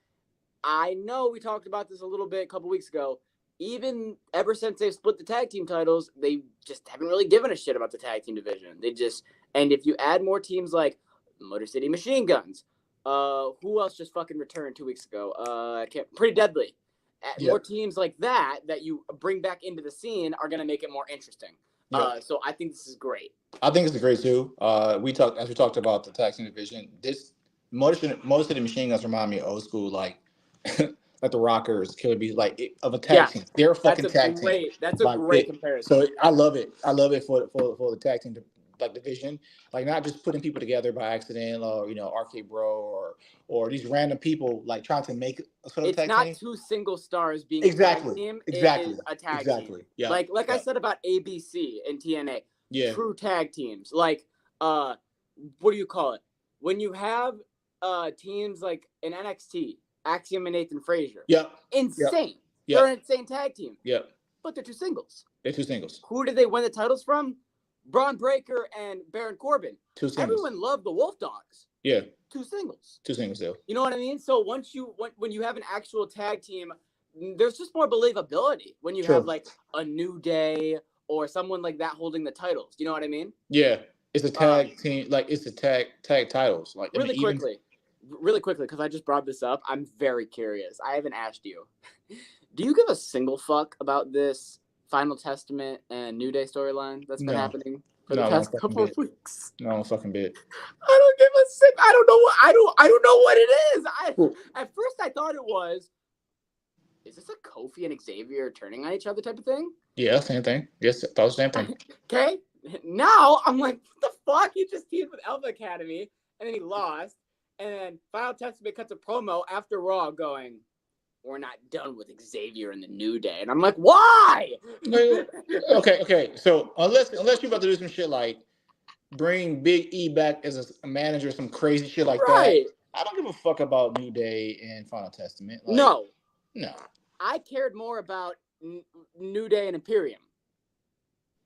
I know we talked about this a little bit a couple weeks ago. Even ever since they've split the tag team titles, they just haven't really given a shit about the tag team division. And if you add more teams like Motor City Machine Guns, who else just fucking returned 2 weeks ago? Pretty Deadly. More teams like that you bring back into the scene are going to make it more interesting. Yep. So I think this is great. I think it's great too. We talked about the tag team division. Most of the machine guns remind me of old school, like like the Rockers, Killer Bees, of a tag team. They're a fucking tag team. That's a great comparison. So I love it. I love it for the tag team division. Like not just putting people together by accident, or Arcade Bro or these random people like trying to make a sort of tag team. It's not two single stars being exactly. a tag team. Exactly. It is a tag exactly. team. Yeah. Like I said about ABC and TNA. Yeah. True tag teams. Like what do you call it? When you have teams like in NXT, Axiom and Nathan Frazier. Yeah. Insane. Yep. They're an insane tag team. Yep. But they're two singles. Who did they win the titles from? Braun Breaker and Baron Corbin. Two singles. Everyone loved the Wolf Dogs. Yeah. Two singles. Though. You know what I mean? So when you have an actual tag team, there's just more believability when you have like a New Day or someone like that holding the titles. You know what I mean? Yeah. It's a tag team, like it's a tag titles. Like really quickly, because I just brought this up. I'm very curious. I haven't asked you. Do you give a single fuck about this Final Testament and New Day storyline that's been happening for the past couple of weeks? No fucking bit. I don't give a sick. I don't know what it is. At first I thought it was. Is this a Kofi and Xavier turning on each other type of thing? Yeah, same thing. Yes, that was the same thing. Okay. Now I'm like, what the fuck? He just teamed with Alpha Academy and then he lost. And then Final Testament cuts a promo after Raw going, we're not done with Xavier and the New Day. And I'm like, why? Okay. So unless you're about to do some shit like bring Big E back as a manager, some crazy shit like that, I don't give a fuck about New Day and Final Testament. Like, no. I cared more about New Day and Imperium.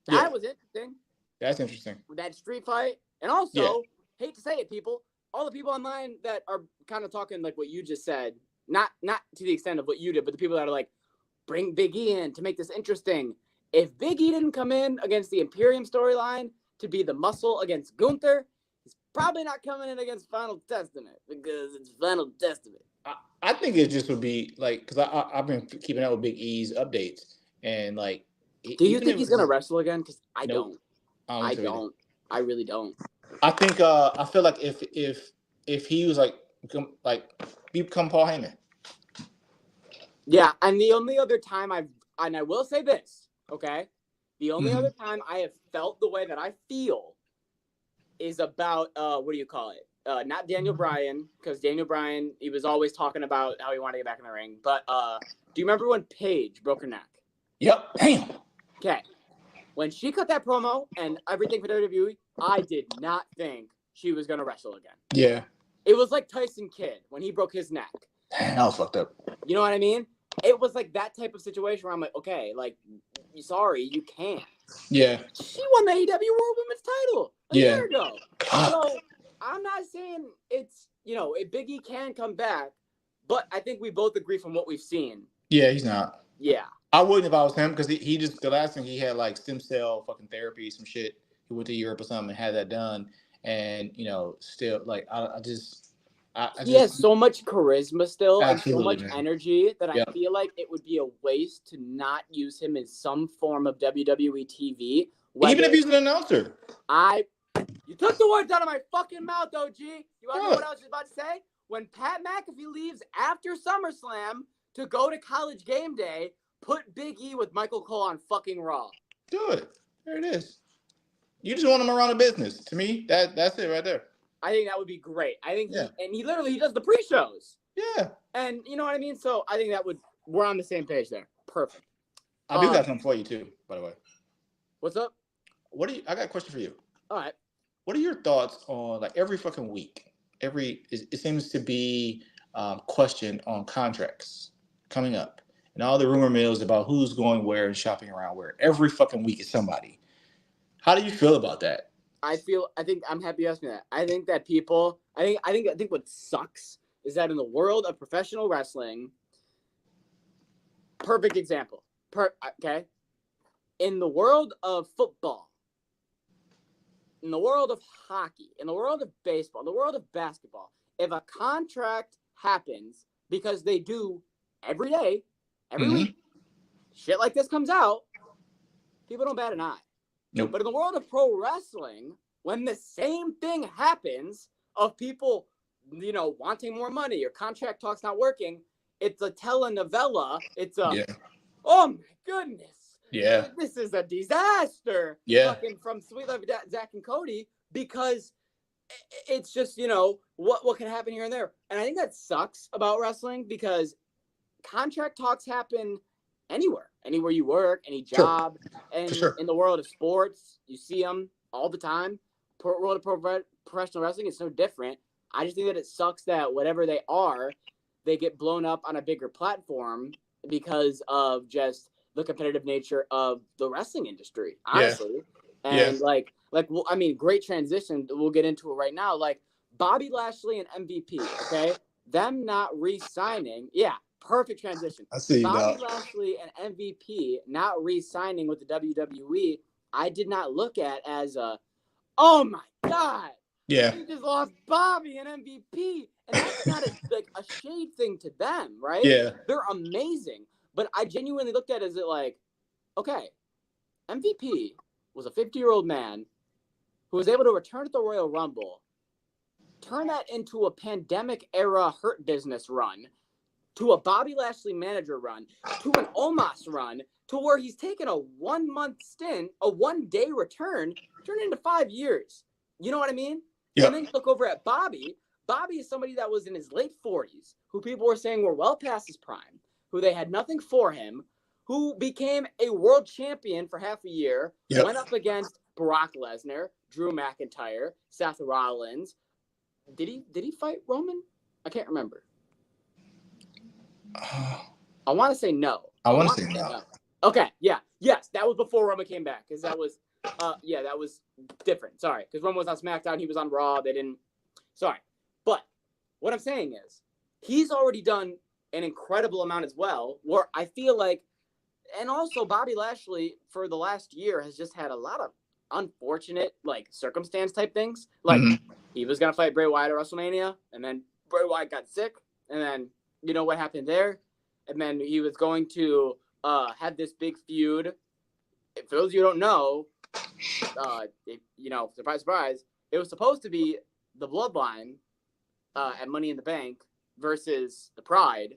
That was interesting. That's interesting. That street fight. And also, hate to say it, people, all the people online that are kind of talking like what you just said, not to the extent of what you did, but the people that are like, bring Big E in to make this interesting. If Big E didn't come in against the Imperium storyline to be the muscle against Gunther, he's probably not coming in against Final Testament because it's Final Testament. I think it just would be like, because I've been keeping up with Big E's updates and like. Do you think he's gonna wrestle again? Because I don't. I don't. I really don't. I think. I feel like if he was become Paul Heyman. Yeah, and the only other time I will say this, okay? The only other time I have felt the way that I feel is about what do you call it? Not Daniel Bryan, because Daniel Bryan, he was always talking about how he wanted to get back in the ring. But do you remember when Paige broke her neck? Yep. Damn. Okay. When she cut that promo and everything for WWE, I did not think she was going to wrestle again. Yeah. It was like Tyson Kidd when he broke his neck. Damn, that was fucked up. You know what I mean? It was like that type of situation where I'm like, okay, like, sorry, you can't. Yeah. She won the AEW World Women's title a year ago. So I'm not saying it's, Big E can come back, but I think we both agree from what we've seen. Yeah, he's not. Yeah. I wouldn't if I was him, because he just, the last thing he had like stem cell fucking therapy, some shit. He went to Europe or something and had that done. And, still, like, he has so much charisma still and so much man. energy that I feel like it would be a waste to not use him in some form of WWE TV. Even if he's an announcer. You took the words out of my fucking mouth, OG. You want to know what I was just about to say? When Pat McAfee leaves after SummerSlam to go to College Game Day, put Big E with Michael Cole on fucking Raw. Do it. There it is. You just want him around the business. To me, that's it right there. I think that would be great. I think he does the pre-shows. Yeah. And you know what I mean? So I think we're on the same page there. Perfect. I do got something for you too, by the way. What's up? I got a question for you. All right. What are your thoughts on, like, every fucking week? It seems to be question on contracts coming up, and all the rumor mills about who's going where and shopping around where. Every fucking week is somebody. How do you feel about that? I think I'm happy you asked me that. I think that people. I think what sucks is that in the world of professional wrestling. Perfect example. Okay. In the world of football, in the world of hockey, in the world of baseball, in the world of basketball, if a contract happens, because they do every day, Every week, shit like this comes out. People don't bat an eye. Nope. But in the world of pro wrestling, when the same thing happens of people, wanting more money or contract talks not working, it's a telenovela. It's oh my goodness. Yeah. This is a disaster. Yeah. Fucking from Sweet Love Zach and Cody, because it's just, what can happen here and there. And I think that sucks about wrestling, because contract talks happen anywhere you work, any job. Sure. And Sure. in the world of sports, you see them all the time. World of professional wrestling, it's no different. I just think that it sucks that whatever they are, they get blown up on a bigger platform because of just the competitive nature of the wrestling industry, honestly. Yeah. And great transition. We'll get into it right now. Like Bobby Lashley and MVP, okay? Them not re-signing. Yeah, perfect transition. I see you, Bobby dog. Lashley and MVP not re-signing with the WWE, I did not look at as oh my God. Yeah. We just lost Bobby and MVP. And that's not a shade thing to them, right? Yeah. They're amazing. But I genuinely looked at it as okay, MVP was a 50-year-old man who was able to return to the Royal Rumble, turn that into a pandemic-era Hurt Business run, to a Bobby Lashley manager run, to an Omos run, to where he's taken a 1-month stint, a 1-day return, turned into 5 years. You know what I mean? Yep. And then you look over at Bobby. Bobby is somebody that was in his late 40s, who people were saying were well past his prime, who they had nothing for him, who became a world champion for half a year, went up against Brock Lesnar, Drew McIntyre, Seth Rollins. Did he fight Roman? I can't remember. I want to say no. I want to say no. Okay, yeah. Yes, that was before Roman came back, because that was that was different. Sorry, because Roman was on SmackDown, he was on Raw. They didn't. Sorry. But what I'm saying is, he's already done an incredible amount as well, where I feel like, and also Bobby Lashley for the last year has just had a lot of unfortunate circumstance type things. He was gonna fight Bray Wyatt at WrestleMania, and then Bray Wyatt got sick, and then you know what happened there, and then he was going to have this big feud. For those of you who don't know, surprise, surprise, it was supposed to be the Bloodline at Money in the Bank versus the Pride,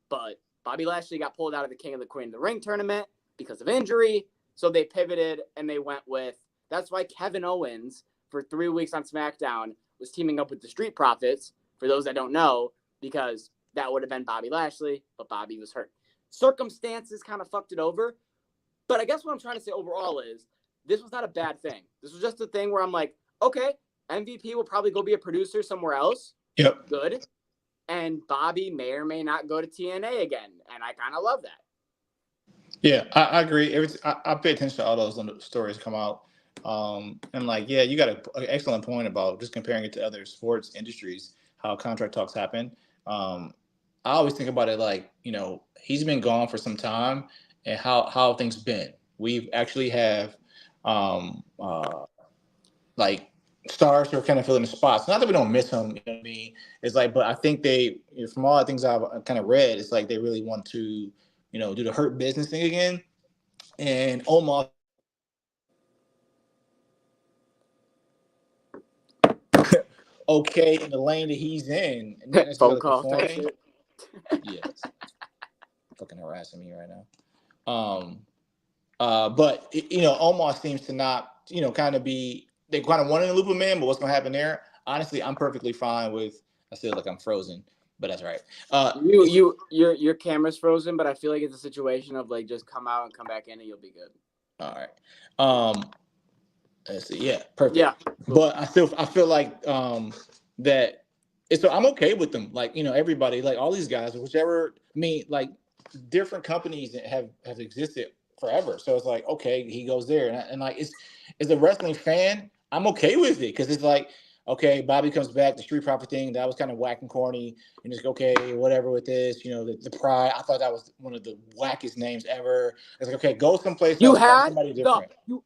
but Bobby Lashley got pulled out of the King of the Queen of the Ring tournament because of injury, so they pivoted and they went with. That's why Kevin Owens for 3 weeks on SmackDown was teaming up with the Street Profits. For those that don't know, because that would have been Bobby Lashley, but Bobby was hurt. Circumstances kind of fucked it over. But I guess what I'm trying to say overall is this was not a bad thing. This was just a thing where I'm like, okay, MVP will probably go be a producer somewhere else. Yep. Good. And Bobby may or may not go to TNA again. And I kind of love that. Yeah, I agree. I pay attention to all those stories come out. You got an excellent point about just comparing it to other sports industries, how contract talks happen. I always think about it he's been gone for some time, and how things been. We've actually have stars who are kind of filling the spots. Not that we don't miss him, you know what I mean? It's but I think from all the things I've kind of read, it's they really want to, do the Hurt Business thing again. And Omos okay in the lane that he's in. And not Phone necessarily call. performing. Yes. Fucking harassing me right now. But Omos seems to not, kind of be. They kind of wanted to loop him in, but what's going to happen there? Honestly, I'm perfectly fine with. I feel like I'm frozen, but that's right. Your camera's frozen, but I feel like it's a situation of just come out and come back in, and you'll be good. All right. Let's see. Yeah, perfect. Yeah. Cool. But I feel like that. So I'm okay with them. Everybody, all these guys, whichever. I mean, different companies have existed forever. So it's okay, he goes there, and as a wrestling fan, I'm okay with it because it's okay, Bobby comes back, the Street Profit thing that was kind of whack and corny, and it's okay, whatever with this, the Pride. I thought that was one of the wackest names ever. It's okay, go someplace you else, had somebody different. You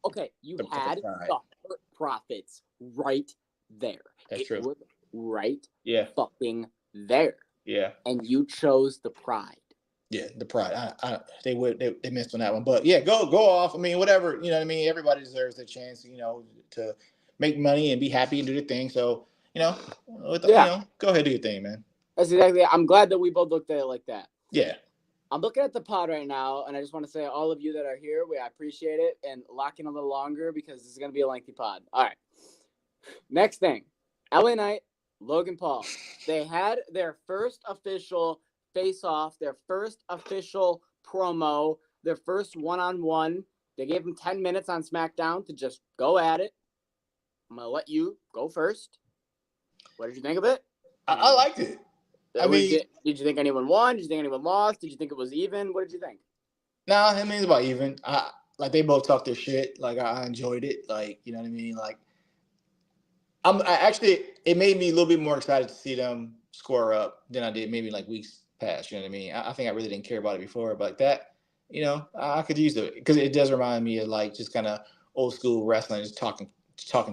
had the Hurt Profits right there. That's true. Was right Yeah. fucking there. Yeah. And you chose the Pride. Yeah, the pride. They missed on that one, but yeah, go off. I mean, whatever. You know what I mean. Everybody deserves a chance. To make money and be happy and do their thing. So Yeah. go ahead, do your thing, man. That's exactly. I'm glad that we both looked at it like that. Yeah. I'm looking at the pod right now, and I just want to say, all of you that are here, I appreciate it, and lock in a little longer because this is going to be a lengthy pod. All right. Next thing, LA Knight, Logan Paul. They had their first official face-off, their first official promo, their first one-on-one. They gave him 10 minutes on SmackDown to just go at it. I'm going to let you go first. What did you think of it? I liked it. Did you think anyone won? Did you think anyone lost? Did you think it was even? What did you think? Nah, I mean, it's about even. Like they both talked their shit. Like I enjoyed it. Like, you know what I mean? Like it made me a little bit more excited to see them square up than I did maybe like weeks past. You know what I mean? I think I really didn't care about it before, but like that, I could use it because it does remind me of like just kind of old school wrestling, just talking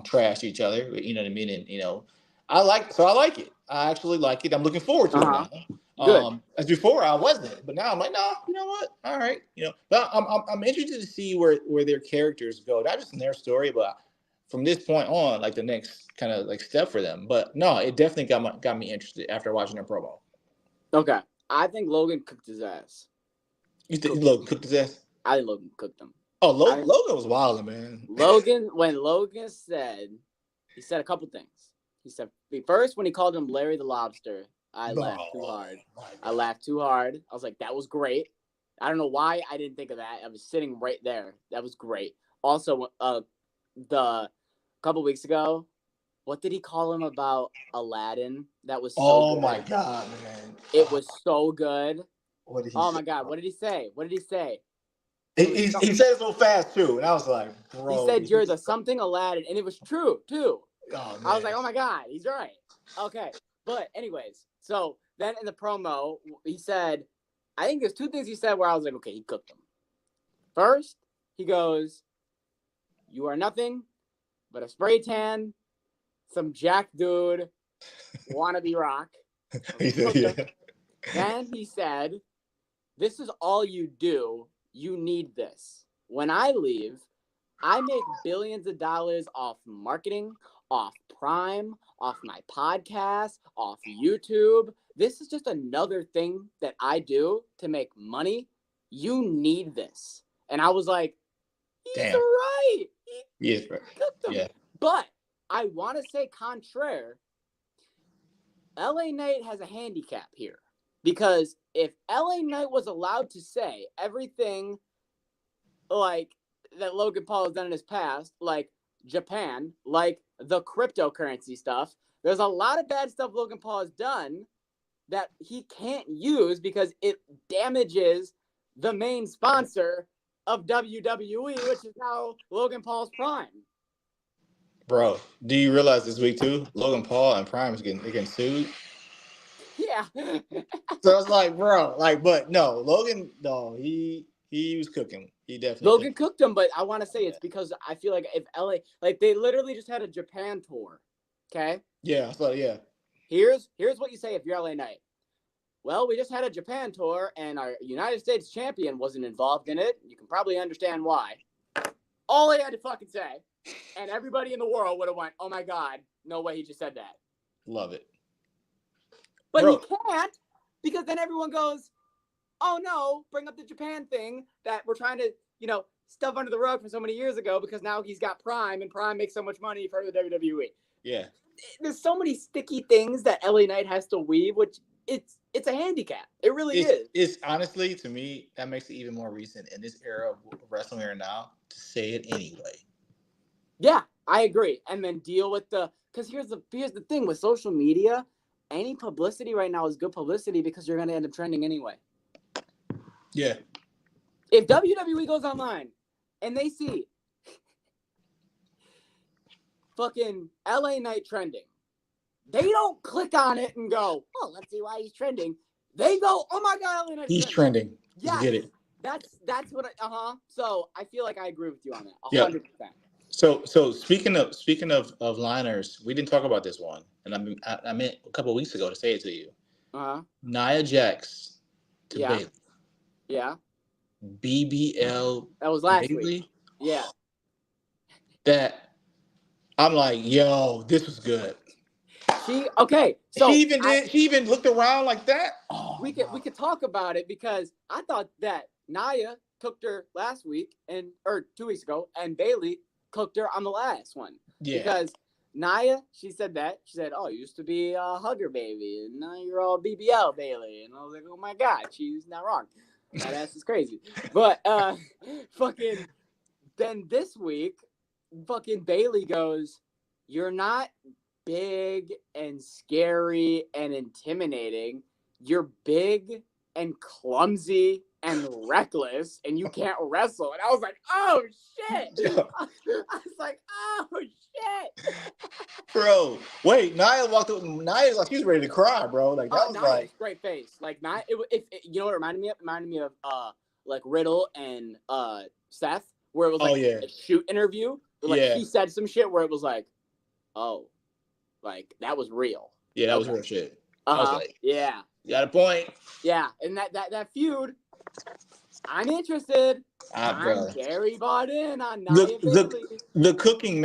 trash to each other. You know what I mean? And I like it. I actually like it. I'm looking forward to it now. Good. As before I wasn't, but now I'm like, no, you know what? All right, But I'm interested to see where their characters go, not just in their story, but from this point on, like the next kind of like step for them. But no, it definitely got me interested after watching their promo. Okay, I think Logan cooked his ass. You think Logan cooked his ass? I think Logan cooked him. Oh, Logan was wild, man. When Logan said a couple things. He said first when he called him Larry the Lobster, I laughed too hard. I was like, that was great. I don't know why I didn't think of that. I was sitting right there. That was great. Also, the couple weeks ago, what did he call him about Aladdin? That was so good. My God, man. It was so good. What did he say? My God, what did he say? He said it so fast too, and I was like, bro. He said you're the something Aladdin, and it was true too. Oh, I was like, oh my God, he's right. Okay. But anyways, so then in the promo, he said, I think there's two things he said where I was like, okay, he cooked them. First, he goes, you are nothing but a spray tan, some jack dude, wannabe rock. He said, yeah. Then he said, this is all you do. You need this. When I leave, I make billions of dollars off marketing, off Prime, off my podcast, off YouTube. This is just another thing that I do to make money. You need this. And I was like, he's Damn. right. He is right. Yeah. But I want to say contraire, LA Knight has a handicap here. Because if LA Knight was allowed to say everything like that Logan Paul has done in his past, like Japan, like the cryptocurrency stuff, there's a lot of bad stuff Logan Paul has done that he can't use because it damages the main sponsor of WWE, which is now Logan Paul's Prime. Bro, do you realize this week too, Logan Paul and Prime is getting sued? Yeah. So it's like, bro, but no, Logan, no, he was cooking. He definitely Logan cooked him, but I want to say it's because I feel like if LA, like they literally just had a Japan tour. Okay. Yeah. So yeah. Here's what you say if you're LA Knight. Well, we just had a Japan tour, and our United States champion wasn't involved in it. You can probably understand why. All he had to fucking say, and everybody in the world would have went, "Oh my God, no way he just said that." Love it. But Bro. he can't, because then everyone goes, oh no, bring up the Japan thing that we're trying to, stuff under the rug from so many years ago because now he's got Prime and Prime makes so much money for the WWE. Yeah. There's so many sticky things that LA Knight has to weave, which it's a handicap. It really is. It's honestly, to me, that makes it even more recent in this era of wrestling era now to say it anyway. Yeah, I agree. And then deal with because here's the thing with social media. Any publicity right now is good publicity because you're going to end up trending anyway. Yeah. If WWE goes online and they see fucking LA Knight trending, they don't click on it and go, oh, let's see why he's trending. They go, oh my God, LA Knight's he's trending. Yeah, get it. That's what So I feel like I agree with you on that. 100%. So speaking of liners, we didn't talk about this one, and I meant a couple of weeks ago to say it to you. Nia Jax to Bayley. Yeah. BBL That was last Bailey. week. Yeah. That I'm like, yo, this was good. So she even looked around like that. Oh, we could talk about it because I thought that Nia cooked her last week or 2 weeks ago, and Bailey cooked her on the last one. Yeah. Because Nia, she said, "Oh, you used to be a hugger baby, and now you're all BBL Bailey." And I was like, "Oh my god, she's not wrong. That ass is crazy." But fucking then this week, fucking Bailey goes, "You're not big and scary and intimidating. You're big and clumsy and reckless, and you can't wrestle." And I was like, "Oh shit!" I was like, "Oh shit!" Bro, wait, Nia walked up. Nia like she was ready to cry, bro. Like that was Nia like straight face. Like Nia, you know what it reminded me of? It reminded me of like Riddle and Seth, where it was like a shoot interview. Where, like she said some shit where it was like, "Oh, like that was real." Yeah, that was real shit. I was like, yeah. You got a point. Yeah, and that feud, I'm interested. I'm very bought in on Nia Bailey. The cooking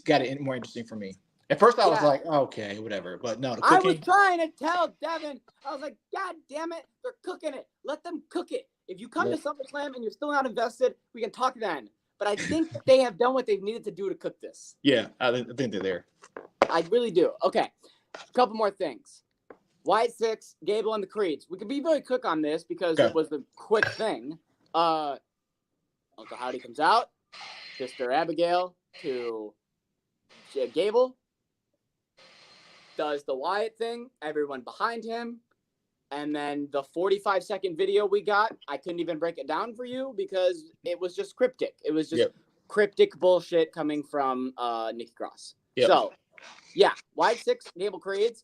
got it more interesting for me. At first, I was like, okay, whatever. But no, the cooking. I was trying to tell Devin, I was like, God damn it, they're cooking it. Let them cook it. If you come to SummerSlam and you're still not invested, we can talk then. But I think they have done what they've needed to do to cook this. Yeah, I think they're there. I really do. Okay, a couple more things. White 6, Gable, and the Creeds. We could be very quick on this because it was a quick thing. Uncle Howdy comes out. Sister Abigail to Gable. Does the Wyatt thing. Everyone behind him. And then the 45-second video we got, I couldn't even break it down for you because it was just cryptic. It was just cryptic bullshit coming from Nikki Cross. Yep. So, yeah, White 6, Gable, Creeds.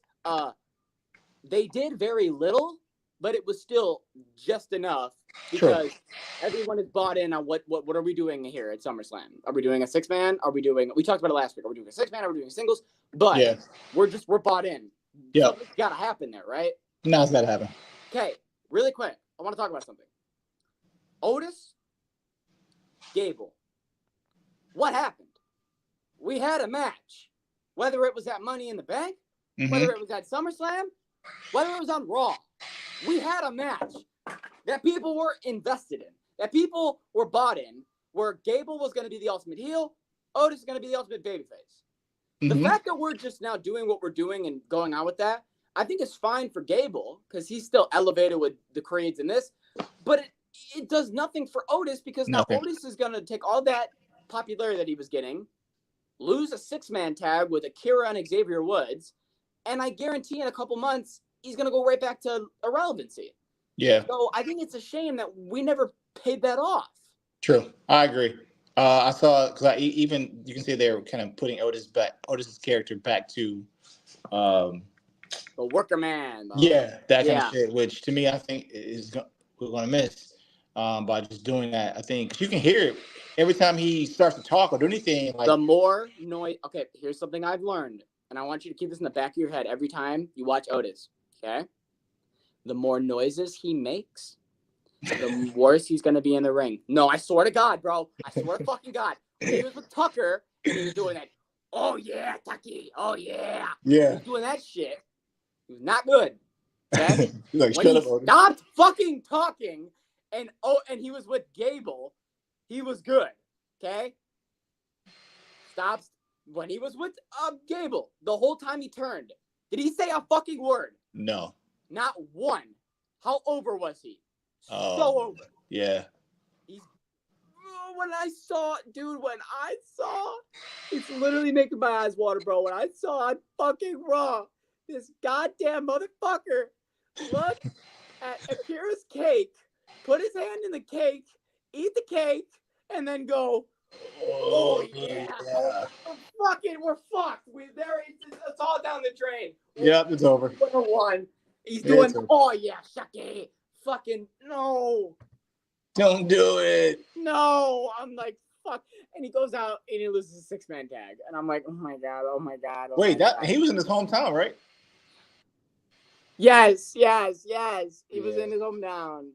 They did very little, but it was still just enough because everyone is bought in on what are we doing here at SummerSlam? Are we doing a 6-man? We talked about it last week. Are we doing a 6-man? Are we doing singles? But we're bought in. Yeah. Something's got to happen there, right? No, it's got to happen. Okay, really quick. I want to talk about something. Otis, Gable. What happened? We had a match. Whether it was at Money in the Bank, whether it was at SummerSlam, whether it was on Raw, we had a match that people were invested in, that people were bought in, where Gable was going to be the ultimate heel, Otis is going to be the ultimate babyface. The fact that we're just now doing what we're doing and going on with that, I think is fine for Gable because he's still elevated with the Creeds in this, but it does nothing for Otis because now Otis is going to take all that popularity that he was getting, lose a 6-man tag with Akira and Xavier Woods, and I guarantee in a couple months, he's going to go right back to irrelevancy. Yeah. So I think it's a shame that we never paid that off. True. I agree. I saw, because even, you can see they were kind of putting Otis's character back to... the worker man. That kind of shit, which to me, I think we're going to miss by just doing that. I think you can hear it every time he starts to talk or do anything. Like, the more noise... Okay, here's something I've learned. And I want you to keep this in the back of your head every time you watch Otis, okay? The more noises he makes, the worse he's going to be in the ring. No, I swear to God, bro. I swear to fucking God. When he was with Tucker, and he was doing that, oh, yeah, Tucky, oh, yeah. Yeah. He was doing that shit. He was not good, okay? Like, when he stopped fucking talking, and he was with Gable, he was good, okay? Stops. When he was with Gable, the whole time he turned, did he say a fucking word? No. Not one. How over was he? Oh, so over. Yeah. When I saw, it's literally making my eyes water, bro. When I saw on fucking Raw, this goddamn motherfucker look at Akira's cake, put his hand in the cake, eat the cake, and then go, oh yeah. We're fucked. It's all down the drain. Yep, it's over. 101. He's doing, oh yeah, Shucky. Fucking no. Don't do it. No. I'm like, fuck. And he goes out and he loses a 6-man tag. And I'm like, oh my God. Wait, he was in his hometown, right? Yes. He was in his hometown.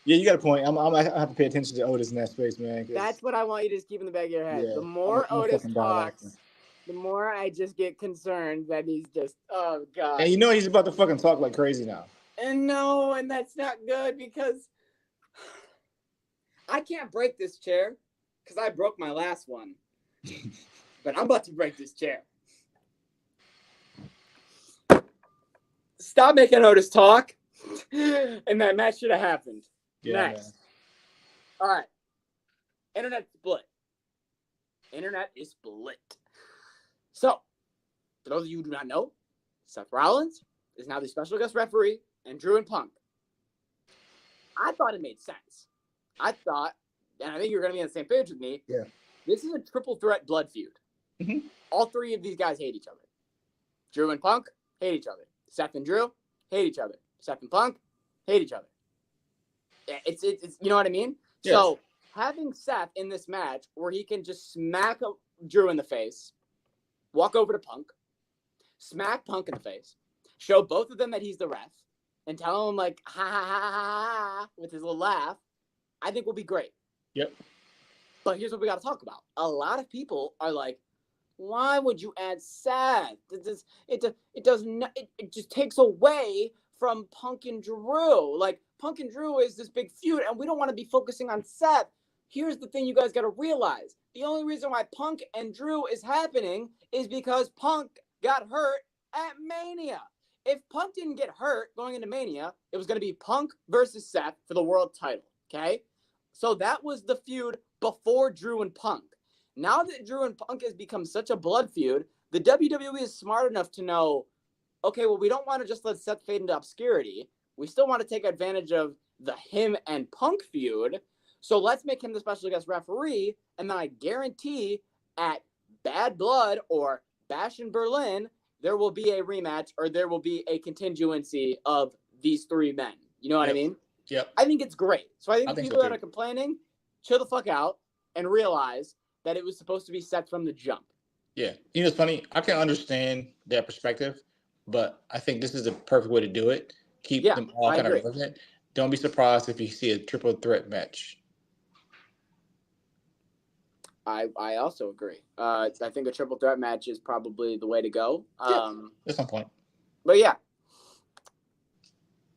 Yeah, you got a point. I have to pay attention to Otis in that space, man. That's what I want you to just keep in the back of your head. Yeah, The more I'm a Otis fucking dial actor. talks, the more I just get concerned that he's just, oh God. And you know he's about to fucking talk like crazy now. And no, and that's not good because I can't break this chair because I broke my last one. But I'm about to break this chair. Stop making Otis talk. And that match should have happened. Yeah, Next. All right. Internet split. Internet is split. So, for those of you who do not know, Seth Rollins is now the special guest referee and Drew and Punk. I thought it made sense. I thought, and I think you're going to be on the same page with me. Yeah. This is a triple threat blood feud. Mhm. All three of these guys hate each other. Drew and Punk hate each other. Seth and Drew hate each other. Seth and Punk hate each other. It's you know what I mean? Yes. So having Seth in this match where he can just smack Drew in the face, walk over to Punk, smack Punk in the face, show both of them that he's the ref, and tell him like ha ha ha ha ha with his little laugh, I think will be great. Yep. But here's what we got to talk about. A lot of people are like, why would you add Seth? It just takes away from Punk and Drew. Like, Punk and Drew is this big feud, and we don't want to be focusing on Seth. Here's the thing you guys got to realize. The only reason why Punk and Drew is happening is because Punk got hurt at Mania. If Punk didn't get hurt going into Mania, it was going to be Punk versus Seth for the world title, okay? So that was the feud before Drew and Punk. Now that Drew and Punk has become such a blood feud, the WWE is smart enough to know, okay, well, we don't want to just let Seth fade into obscurity. We still want to take advantage of the him and Punk feud. So let's make him the special guest referee. And then I guarantee at Bad Blood or Bash in Berlin, there will be a rematch or there will be a contingency of these three men. You know what I mean? Yep. I think it's great. So I think the people so that are complaining, chill the fuck out and realize that it was supposed to be set from the jump. Yeah. You know, it's funny. I can understand their perspective, but I think this is the perfect way to do it. Keep them all kind of relevant. Don't be surprised if you see a triple threat match. I also agree. I think a triple threat match is probably the way to go. At some point. But yeah.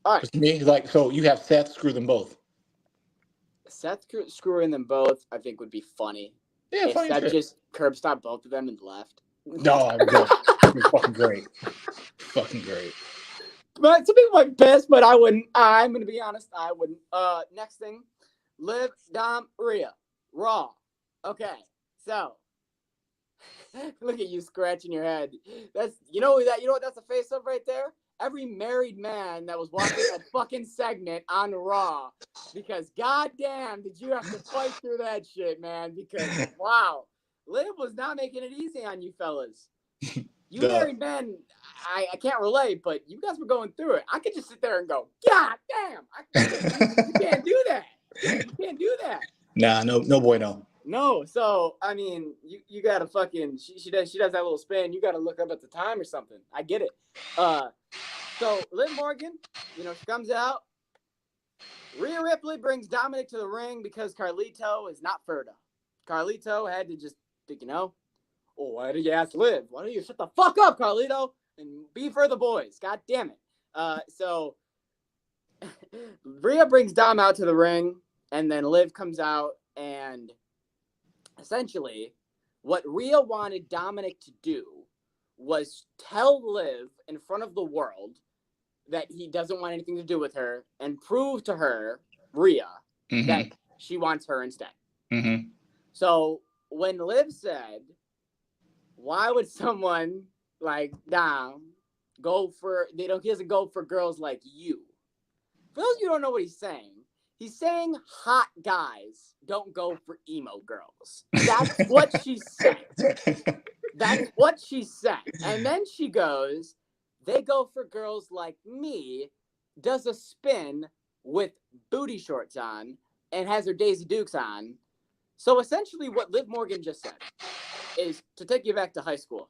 All right. To me, like, so you have Seth screw them both. Seth screwing them both, I think, would be funny. Yeah, if funny. Seth just curb stomped both of them and left. No, it'd be fucking great. Fucking great. But some people might be pissed, but I wouldn't. I'm gonna be honest, I wouldn't. Next thing, Liv, Dom, Rhea, Raw. Okay, so look at you scratching your head. That's you know what that's a face of right there. Every married man that was watching that fucking segment on Raw, because goddamn, did you have to fight through that shit, man? Because wow, Liv was not making it easy on you fellas. You married men, I can't relate, but you guys were going through it. I could just sit there and go, God damn, you can't do that. You can't do that. Nah, no boy, no. No, so I mean, you gotta fucking she does that little spin. You gotta look up at the time or something. I get it. So Liv Morgan, you know, she comes out. Rhea Ripley brings Dominic to the ring because Carlito is not Ferda. Carlito had to just think, you know, oh, why did you ask Liv? Why don't you shut the fuck up, Carlito, and be for the boys? God damn it. So Rhea brings Dom out to the ring, and then Liv comes out, and essentially what Rhea wanted Dominic to do was tell Liv in front of the world that he doesn't want anything to do with her and prove to her, Rhea, that she wants her instead. Mm-hmm. So when Liv said, why would someone like Dom go for, he doesn't go for girls like you? For those of you who don't know what he's saying hot guys don't go for emo girls. That's what she said. That's what she said. And then she goes, they go for girls like me, does a spin with booty shorts on and has her Daisy Dukes on. So essentially what Liv Morgan just said is, to take you back to high school,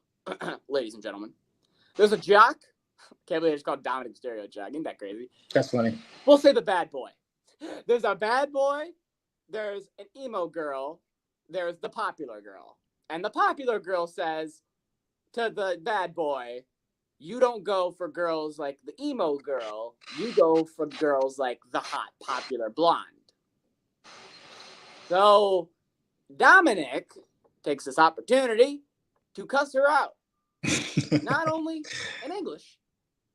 ladies and gentlemen, there's a jock. Can't believe it's called Dominic Mysterio jock. Isn't that crazy? That's funny. We'll say the bad boy. There's a bad boy, there's an emo girl, there's the popular girl. And the popular girl says to the bad boy, you don't go for girls like the emo girl, you go for girls like the hot, popular blonde. So Dominic takes this opportunity to cuss her out. Not only in English,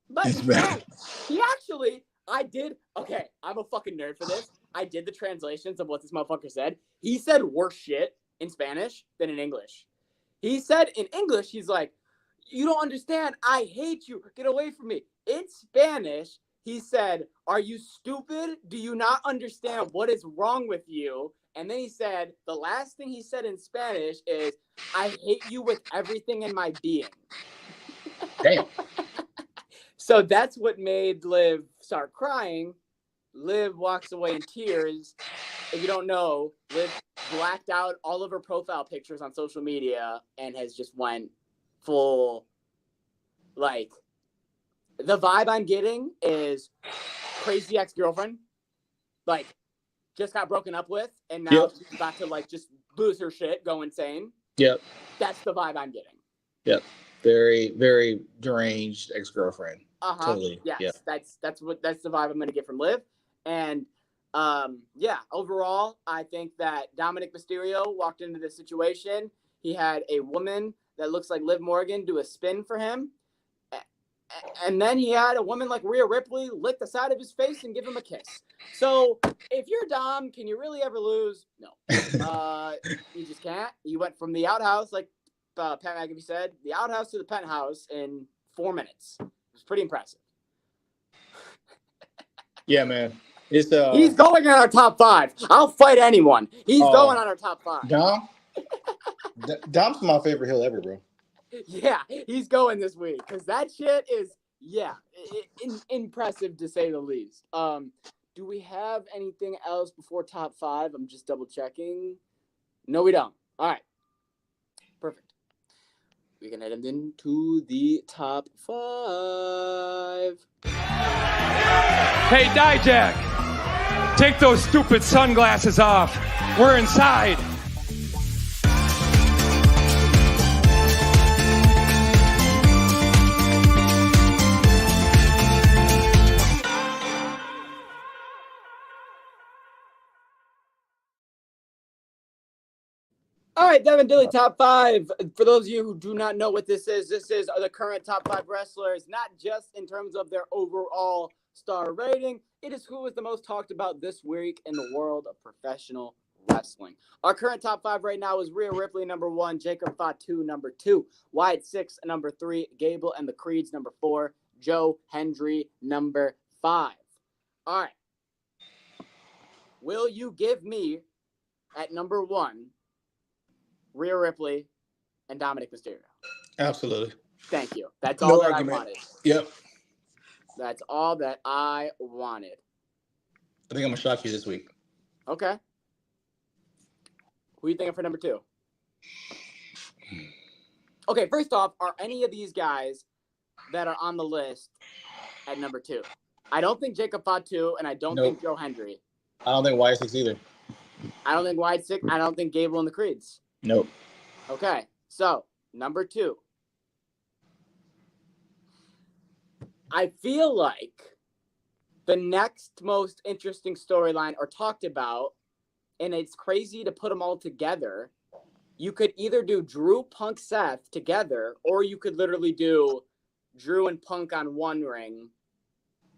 but in Spanish. He actually, I'm a fucking nerd for this. I did the translations of what this motherfucker said. He said worse shit in Spanish than in English. He said in English, he's like, you don't understand. I hate you. Get away from me. In Spanish, he said, are you stupid? Do you not understand what is wrong with you? And then he said, the last thing he said in Spanish is, I hate you with everything in my being. Damn. So that's what made Liv start crying. Liv walks away in tears. If you don't know, Liv blacked out all of her profile pictures on social media and has just went full, like, the vibe I'm getting is crazy ex-girlfriend. Like, just got broken up with, and now she's about to, like, just lose her shit, go insane. Yep. That's the vibe I'm getting. Yep. Very, very deranged ex-girlfriend. Totally. Yes. Yep. That's the vibe I'm gonna get from Liv. And overall, I think that Dominic Mysterio walked into this situation. He had a woman that looks like Liv Morgan do a spin for him. And then he had a woman like Rhea Ripley lick the side of his face and give him a kiss. So if you're Dom, can you really ever lose? No. You just can't. You went from the outhouse, like Pat McAfee said, the outhouse to the penthouse in 4 minutes. It was pretty impressive. Yeah, man. It's He's going on our top 5. I'll fight anyone. He's going on our top 5. Dom? Dom's my favorite heel ever, bro. Yeah, he's going this week because that shit is, impressive to say the least. Do we have anything else before top 5? I'm just double checking. No, we don't. All right. Perfect. We can head into the top 5. Hey, Dijak, take those stupid sunglasses off. We're inside. All right, Devin Dilly, top 5. For those of you who do not know what this is the current top 5 wrestlers, not just in terms of their overall star rating. It is who is the most talked about this week in the world of professional wrestling. Our current top 5 right now is Rhea Ripley, number 1, Jacob Fatu, number 2, Wyatt Six, number 3, Gable and the Creeds, number 4, Joe Hendry, number 5. All right. Will you give me at number 1 Rhea Ripley and Dominic Mysterio? Absolutely. Thank you. That's all that argument. I wanted. Yep. That's all that I wanted. I think I'm gonna shock you this week. Okay. Who are you thinking for number 2? Okay, first off, are any of these guys that are on the list at number 2? I don't think Jacob Fatu, and I don't think Joe Hendry. I don't think Wyatt Six either. I don't think Wyatt Six. I don't think Gable and the Creeds. Nope. Okay, so number 2. I feel like the next most interesting storyline are talked about, and it's crazy to put them all together. You could either do Drew, Punk, Seth together, or you could literally do Drew and Punk on one ring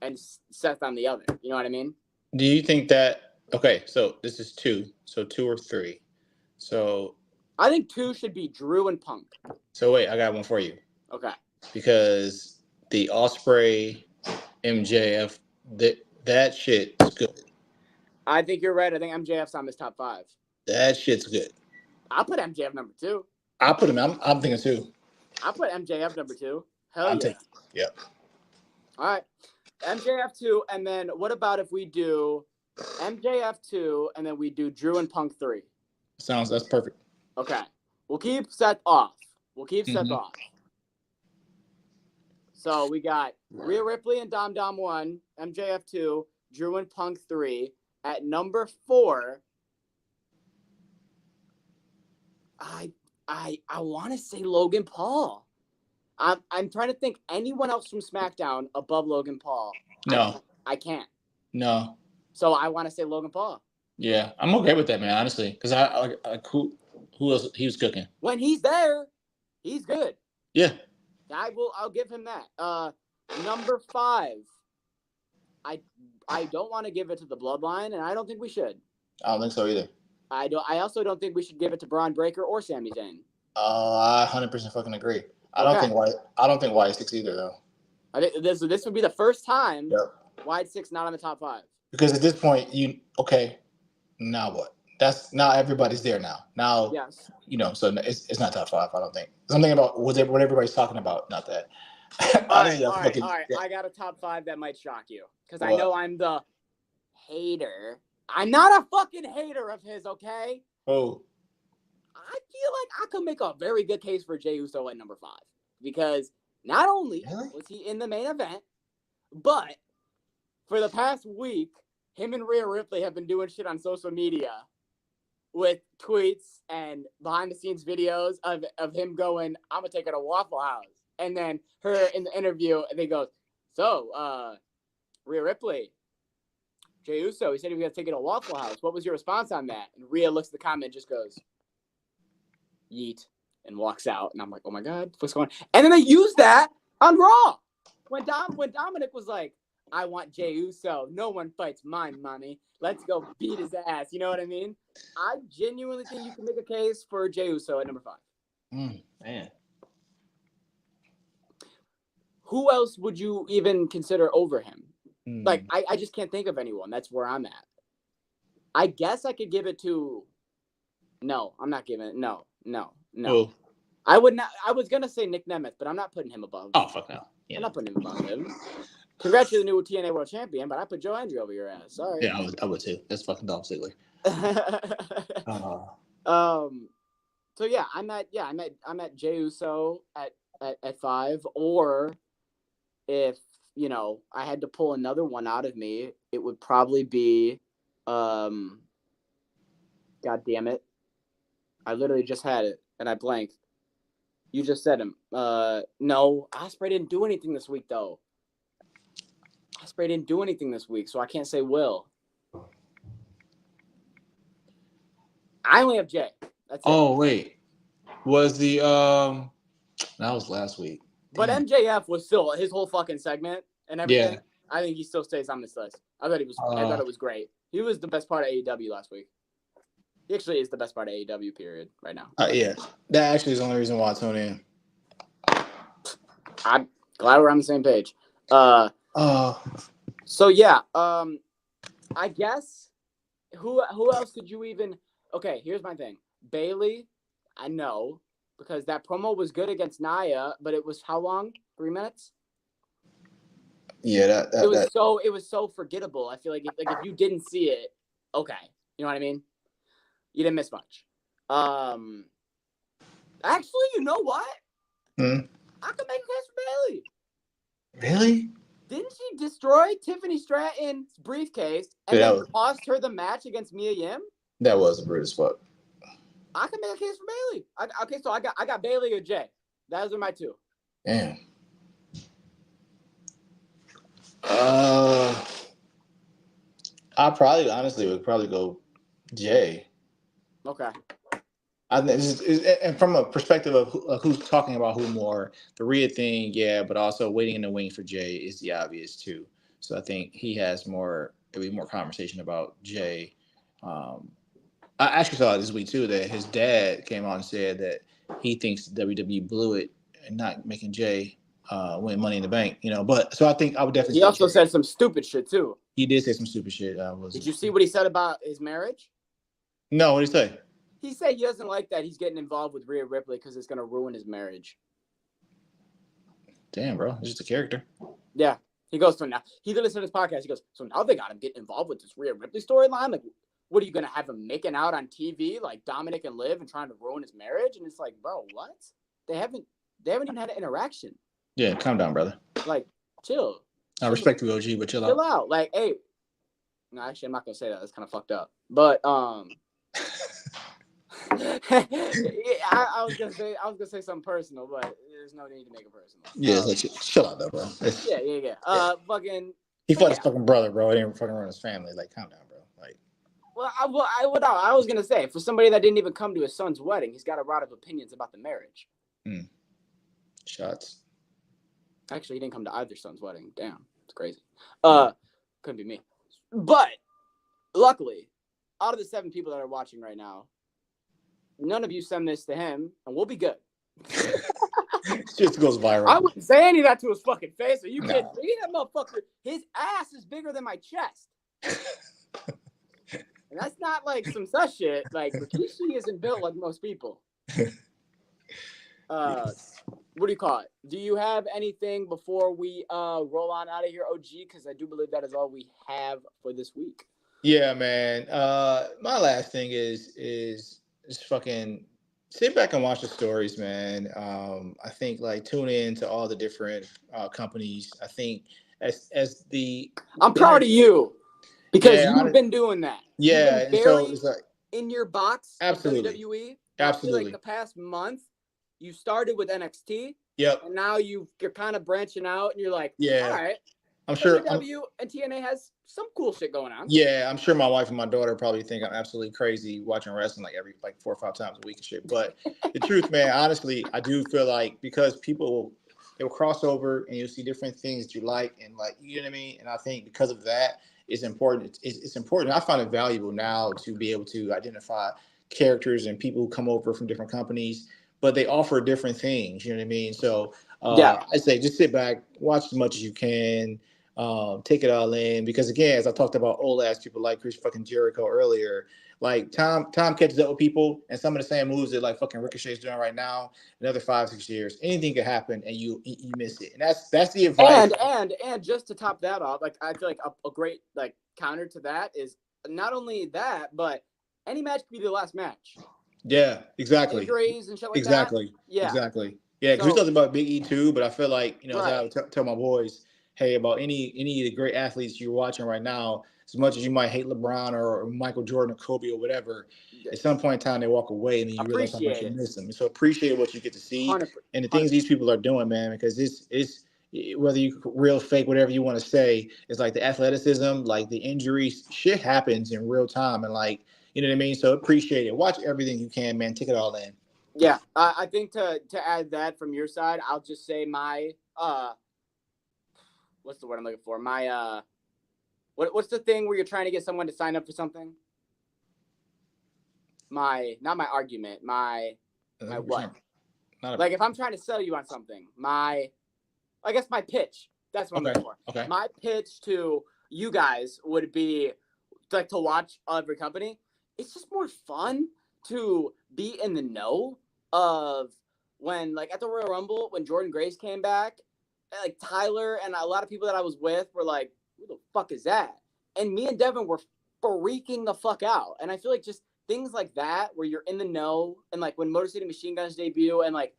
and Seth on the other. You know what I mean? Do you think that? Okay, so this is 2. So 2 or 3. So I think 2 should be Drew and Punk. So wait, I got one for you. Okay. Because the Ospreay MJF, that shit is good. I think you're right. I think MJF's on this top 5. That shit's good. I'll put MJF number 2. I'll put him. I'm thinking 2. I'll put MJF number 2. Hell yeah. Yep. All right. MJF 2, and then what about if we do MJF 2, and then we do Drew and Punk 3? That's perfect. Okay. We'll keep Seth off. Seth off. So we got Rhea Ripley and Dom 1, MJF 2, Drew and Punk 3, At number 4, I want to say Logan Paul. I'm trying to think anyone else from SmackDown above Logan Paul. No. I can't. No. So I want to say Logan Paul. Yeah, I'm okay with that, man. Honestly, because I who else he was cooking? When he's there, he's good. Yeah. I'll give him that. Number 5. I don't want to give it to the Bloodline, and I don't think we should. I don't think so either. I also don't think we should give it to Braun Breaker or Sami Zayn. I 100% fucking agree. I don't think Wyatt 6 either though. I think this would be the first time Yep. Wyatt 6 not on the top 5. Because at this point, now what? Now everybody's there now. Now, yes. So it's not top 5. I don't think. Something about what everybody's talking about, not that. All right. I got a top 5 that might shock you because I know I'm the hater. I'm not a fucking hater of his, okay? Oh. I feel like I could make a very good case for Jey Uso at number 5 because not only was he in the main event, but for the past week, him and Rhea Ripley have been doing shit on social media with tweets and behind-the-scenes videos of him going, I'm going to take her to Waffle House. And then her in the interview, and they go, so, Rhea Ripley, Jey Uso, he said he was going to take her to Waffle House. What was your response on that? And Rhea looks at the comment and just goes, yeet, and walks out. And I'm like, oh my God, what's going on? And then they used that on Raw. When Dominic was like, I want Jey Uso. No one fights mine, mommy. Let's go beat his ass. You know what I mean? I genuinely think you can make a case for Jey Uso at number 5. Man. Who else would you even consider over him? Like, I just can't think of anyone. That's where I'm at. I guess I could give it to... No, I'm not giving it... No. Oh. I would not... I was going to say Nick Nemeth, but I'm not putting him above. Oh, fuck no. Yeah. I'm not putting him above him. Congrats to the new TNA World Champion, but I put Joe Andrew over your ass. Sorry. Yeah, I would too. That's fucking Dolph Ziggler. So yeah, I'm at Jey Uso at 5, or if I had to pull another one out of me, it would probably be God damn it. I literally just had it and I blanked. You just said him. No, Ospreay didn't do anything this week though. Ospreay didn't do anything this week, so I can't say Will. I only have Jay. That's it. Oh wait, was the that was last week. But MJF was still his whole fucking segment and everything. Yeah. I think he still stays on this list. I thought it was great. He was the best part of AEW last week. He actually is the best part of AEW period right now. Yeah, that actually is the only reason why I tune in. I'm glad we're on the same page. So yeah, I guess who else could you even? Okay, here's my thing. Bayley, I know because that promo was good against Nia, but it was how long? 3 minutes. Yeah, it was so forgettable. I feel like if you didn't see it, okay, you know what I mean. You didn't miss much. Actually, you know what? I could make a case for Bayley. Really? Didn't she destroy Tiffany Stratton's briefcase and then cost her the match against Mia Yim? That was a brute as fuck. I can make a case for Bayley. Okay, so I got Bayley or Jay. Those are my 2. Damn. I probably honestly would go Jay. Okay. I think and from a perspective of who's talking about who more, the Rhea thing, yeah, but also waiting in the wing for Jay is the obvious too. So I think he has more conversation about Jay. I actually saw this week too that his dad came on and said that he thinks WWE blew it and not making Jay win Money in the Bank, But so I think I would definitely. He also said some stupid shit too. He did say some stupid shit. Did you see what he said about his marriage? No, what did he say? He said he doesn't like that he's getting involved with Rhea Ripley because it's going to ruin his marriage. Damn, bro. It's just a character. Yeah. He goes, so now, he listened to this podcast. He goes, so now they got him getting involved with this Rhea Ripley storyline? Like, what are you going to have him making out on TV like Dominic and Liv and trying to ruin his marriage? And it's like, bro, what? They haven't even had an interaction. Yeah, calm down, brother. Like, chill. I respect you, OG, but chill out. Chill out. Like, hey, No, actually, I'm not gonna say that. That's kind of fucked up. But I was gonna say something personal, but there's no need to make it personal. Yeah, chill out though, bro. Yeah. Fucking. He but fucked yeah. his fucking brother, bro. He didn't fucking run his family. Like, calm down, bro. Like, Well, I was gonna say, for somebody that didn't even come to his son's wedding, he's got a lot of opinions about the marriage. shots. Actually, he didn't come to either son's wedding. Damn, it's crazy. Couldn't be me. But luckily, out of the 7 people that are watching right now, none of you send this to him, and we'll be good. Just goes viral. I wouldn't say any of that to his fucking face. Are you kidding me? That motherfucker, his ass is bigger than my chest. And that's not like some sus shit. Like, Rikishi isn't built like most people. What do you call it? Do you have anything before we roll on out of here, OG? Because I do believe that is all we have for this week. Yeah, man. My last thing is fucking sit back and watch the stories, man. I think like tune in to all the different companies. I think as the I'm proud of you because Yeah, you've been doing that. Yeah, You've been and so very it's like in your box of Absolutely. WWE. Absolutely. I feel like the past month, you started with NXT, Yep. and now you're kind of branching out, and you're like, Yeah. all right, I'm sure. AEW and TNA has some cool shit going on. Yeah, I'm sure my wife and my daughter probably think I'm absolutely crazy watching wrestling like 4 or 5 times a week and shit. But the truth, man, honestly, I do feel like because people they'll cross over and you'll see different things that you like and like, you know what I mean? And I think because of that, it's important. It's important. I find it valuable now to be able to identify characters and people who come over from different companies, but they offer different things. You know what I mean? So I say just sit back, watch as much as you can, take it all in. Because again, as I talked about old ass people like Chris fucking Jericho earlier, like time catches up with people, and some of the same moves that like fucking Ricochet's doing right now. Another 5-6 years, anything could happen, and you miss it. And that's the advice. And just to top that off, like I feel like a great like counter to that is not only that, but any match could be the last match. Yeah, exactly. Injuries and shit like exactly. that. Yeah, exactly. Yeah, because we talked about Big E too, but I feel like as I would tell my boys, hey, about any of the great athletes you're watching right now, as much as you might hate LeBron or Michael Jordan or Kobe or whatever, at some point in time they walk away and then you realize how much you miss them. So appreciate what you get to see 100%. and the things these people are doing, man, because it's whether you real, fake, whatever you want to say, it's like the athleticism, like the injuries, shit happens in real time, and like, you know what I mean? So appreciate it. Watch everything you can, man. Take it all in. Yeah, I think to add that from your side, I'll just say my what's the word I'm looking for? My what's the thing where you're trying to get someone to sign up for something? Not my argument, my what? Like if I'm trying to sell you on something, I guess my pitch. That's what I'm looking for. Okay. My pitch to you guys would be like to watch every company. It's just more fun to be in the know of when, like at the Royal Rumble, when Jordan Grace came back, like Tyler and a lot of people that I was with were like, who the fuck is that? And me and Devin were freaking the fuck out. And I feel like just things like that where you're in the know, and like when Motor City Machine Guns debut, and like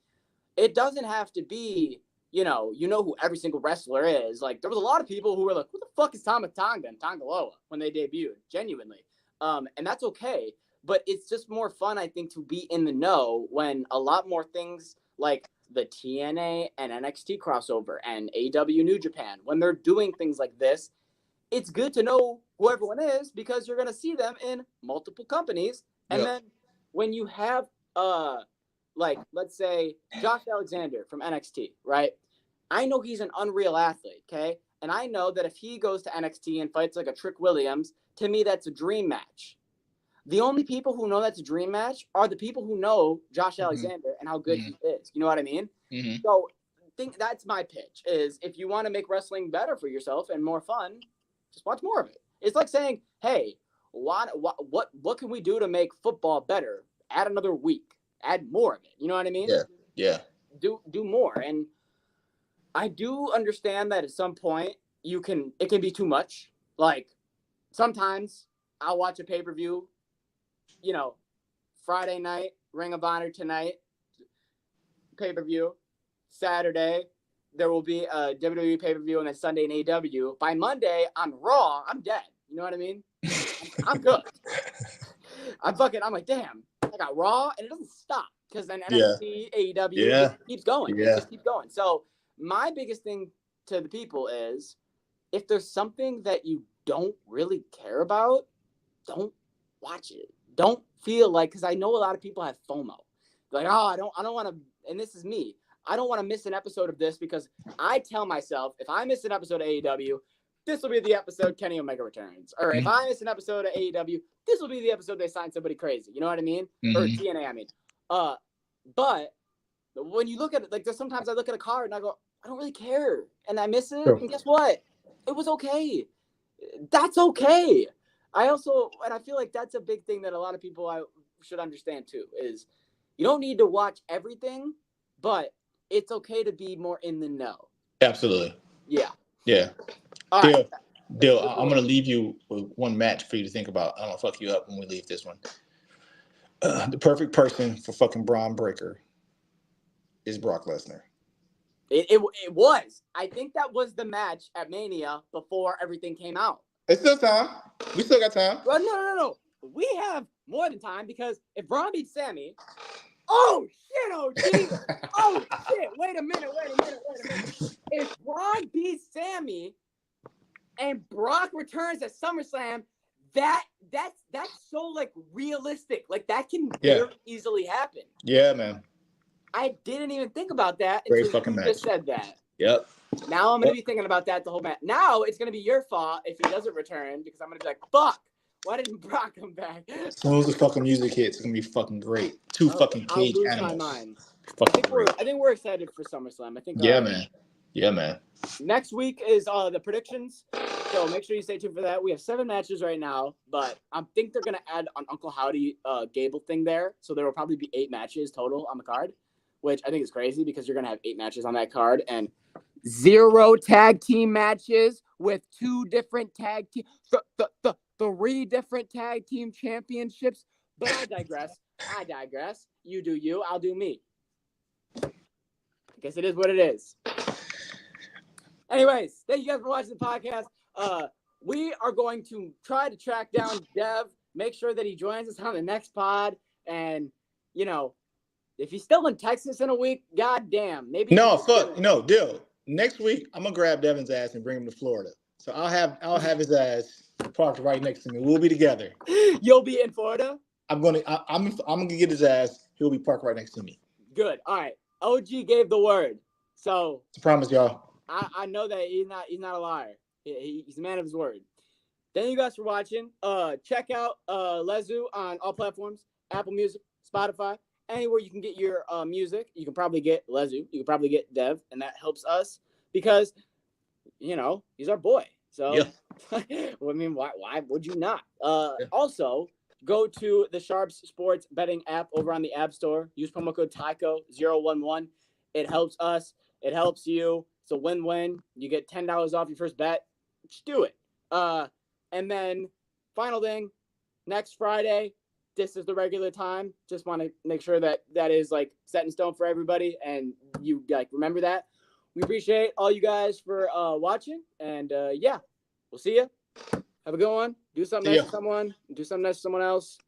it doesn't have to be, you know who every single wrestler is. Like there was a lot of people who were like, who the fuck is Tama Tonga and Tongaloa when they debuted, genuinely. And that's okay. But it's just more fun, I think, to be in the know when a lot more things like the TNA and NXT crossover and AEW New Japan, when they're doing things like this, it's good to know who everyone is because you're going to see them in multiple companies. And then when you have, like, let's say Josh Alexander from NXT, right? I know he's an unreal athlete, okay? And I know that if he goes to NXT and fights like a Trick Williams, to me, that's a dream match. The only people who know that's a dream match are the people who know Josh Alexander and how good he is. You know what I mean? So I think that's my pitch is if you want to make wrestling better for yourself and more fun, just watch more of it. It's like saying, hey, what can we do to make football better? Add another week. Add more of it. You know what I mean? Yeah. Do more. And I do understand that at some point it can be too much. Like sometimes I'll watch a pay-per-view, Friday night, Ring of Honor tonight, pay-per-view. Saturday, there will be a WWE pay-per-view, and then Sunday in AEW. By Monday, on Raw, I'm dead. You know what I mean? I'm good. I'm like, damn, I got Raw, and it doesn't stop because then NXT, AEW, it keeps going. It just keeps going. So my biggest thing to the people is, if there's something that you don't really care about, don't watch it. Don't feel like, because I know a lot of people have FOMO. They're like, oh, I don't want to, and this is me. I don't want to miss an episode of this because I tell myself, if I miss an episode of AEW, this will be the episode Kenny Omega returns. Or if I miss an episode of AEW, this will be the episode they sign somebody crazy. You know what I mean? Or TNA, I mean. But when you look at it, like, there's sometimes I look at a card and I go, I don't really care. And I miss it. And guess what? It was okay. That's okay. And I feel like that's a big thing that a lot of people should understand too, is you don't need to watch everything, but it's okay to be more in the know. Absolutely. Yeah. Yeah. All right. Dill, I'm going to leave you with one match for you to think about. I'm going to fuck you up when we leave this one. The perfect person for fucking Braun Breaker is Brock Lesnar. It was. I think that was the match at Mania before everything came out. It's still time. We still got time. Well, no. We have more than time, because if Braun beats Sammy, oh shit, oh shit. Wait a minute. If Braun beats Sammy and Brock returns at SummerSlam, that's so like realistic. Like that can very easily happen. Yeah, man. I didn't even think about that Great until fucking you match. just said that. Yep. Now I'm going to be thinking about that the whole match. Now it's going to be your fault if he doesn't return, because I'm going to be like, fuck, why didn't Brock come back? As soon as the fucking music hits, it's going to be fucking great. Fucking cage I'll lose animals. my mind. Fucking I think we're excited for SummerSlam. I think. Yeah, man. Yeah, man. Next week is the predictions, so make sure you stay tuned for that. We have 7 matches right now, but I think they're going to add an Uncle Howdy Gable thing there, so there will probably be 8 matches total on the card, which I think is crazy because you're going to have 8 matches on that card and 0 tag team matches with 2 different tag team, 3 different tag team championships. But I digress. You do you, I'll do me. I guess it is what it is. Anyways, thank you guys for watching the podcast. We are going to try to track down Dev, make sure that he joins us on the next pod, and if he's still in Texas in a week, goddamn, maybe. No, Dill. Next week, I'm gonna grab Devin's ass and bring him to Florida. So I'll have his ass parked right next to me. We'll be together. You'll be in Florida? I'm gonna get his ass. He'll be parked right next to me. Good. All right. OG gave the word. So it's a promise, y'all. I know that he's not a liar. He's a man of his word. Thank you guys for watching. Check out Lezu on all platforms: Apple Music, Spotify. Anywhere you can get your music, you can probably get Lezu. You can probably get Dev, and that helps us because, he's our boy. So, I mean, why would you not? Also, go to the Sharps Sports Betting app over on the App Store. Use promo code TAIKO011. It helps us. It helps you. It's a win-win. You get $10 off your first bet. Just do it. And then, final thing, next Friday, this is the regular time. Just want to make sure that is like set in stone for everybody, and you remember that. We appreciate all you guys for watching, and we'll see you. Have a good one. Do something nice to someone. Do something nice to someone else.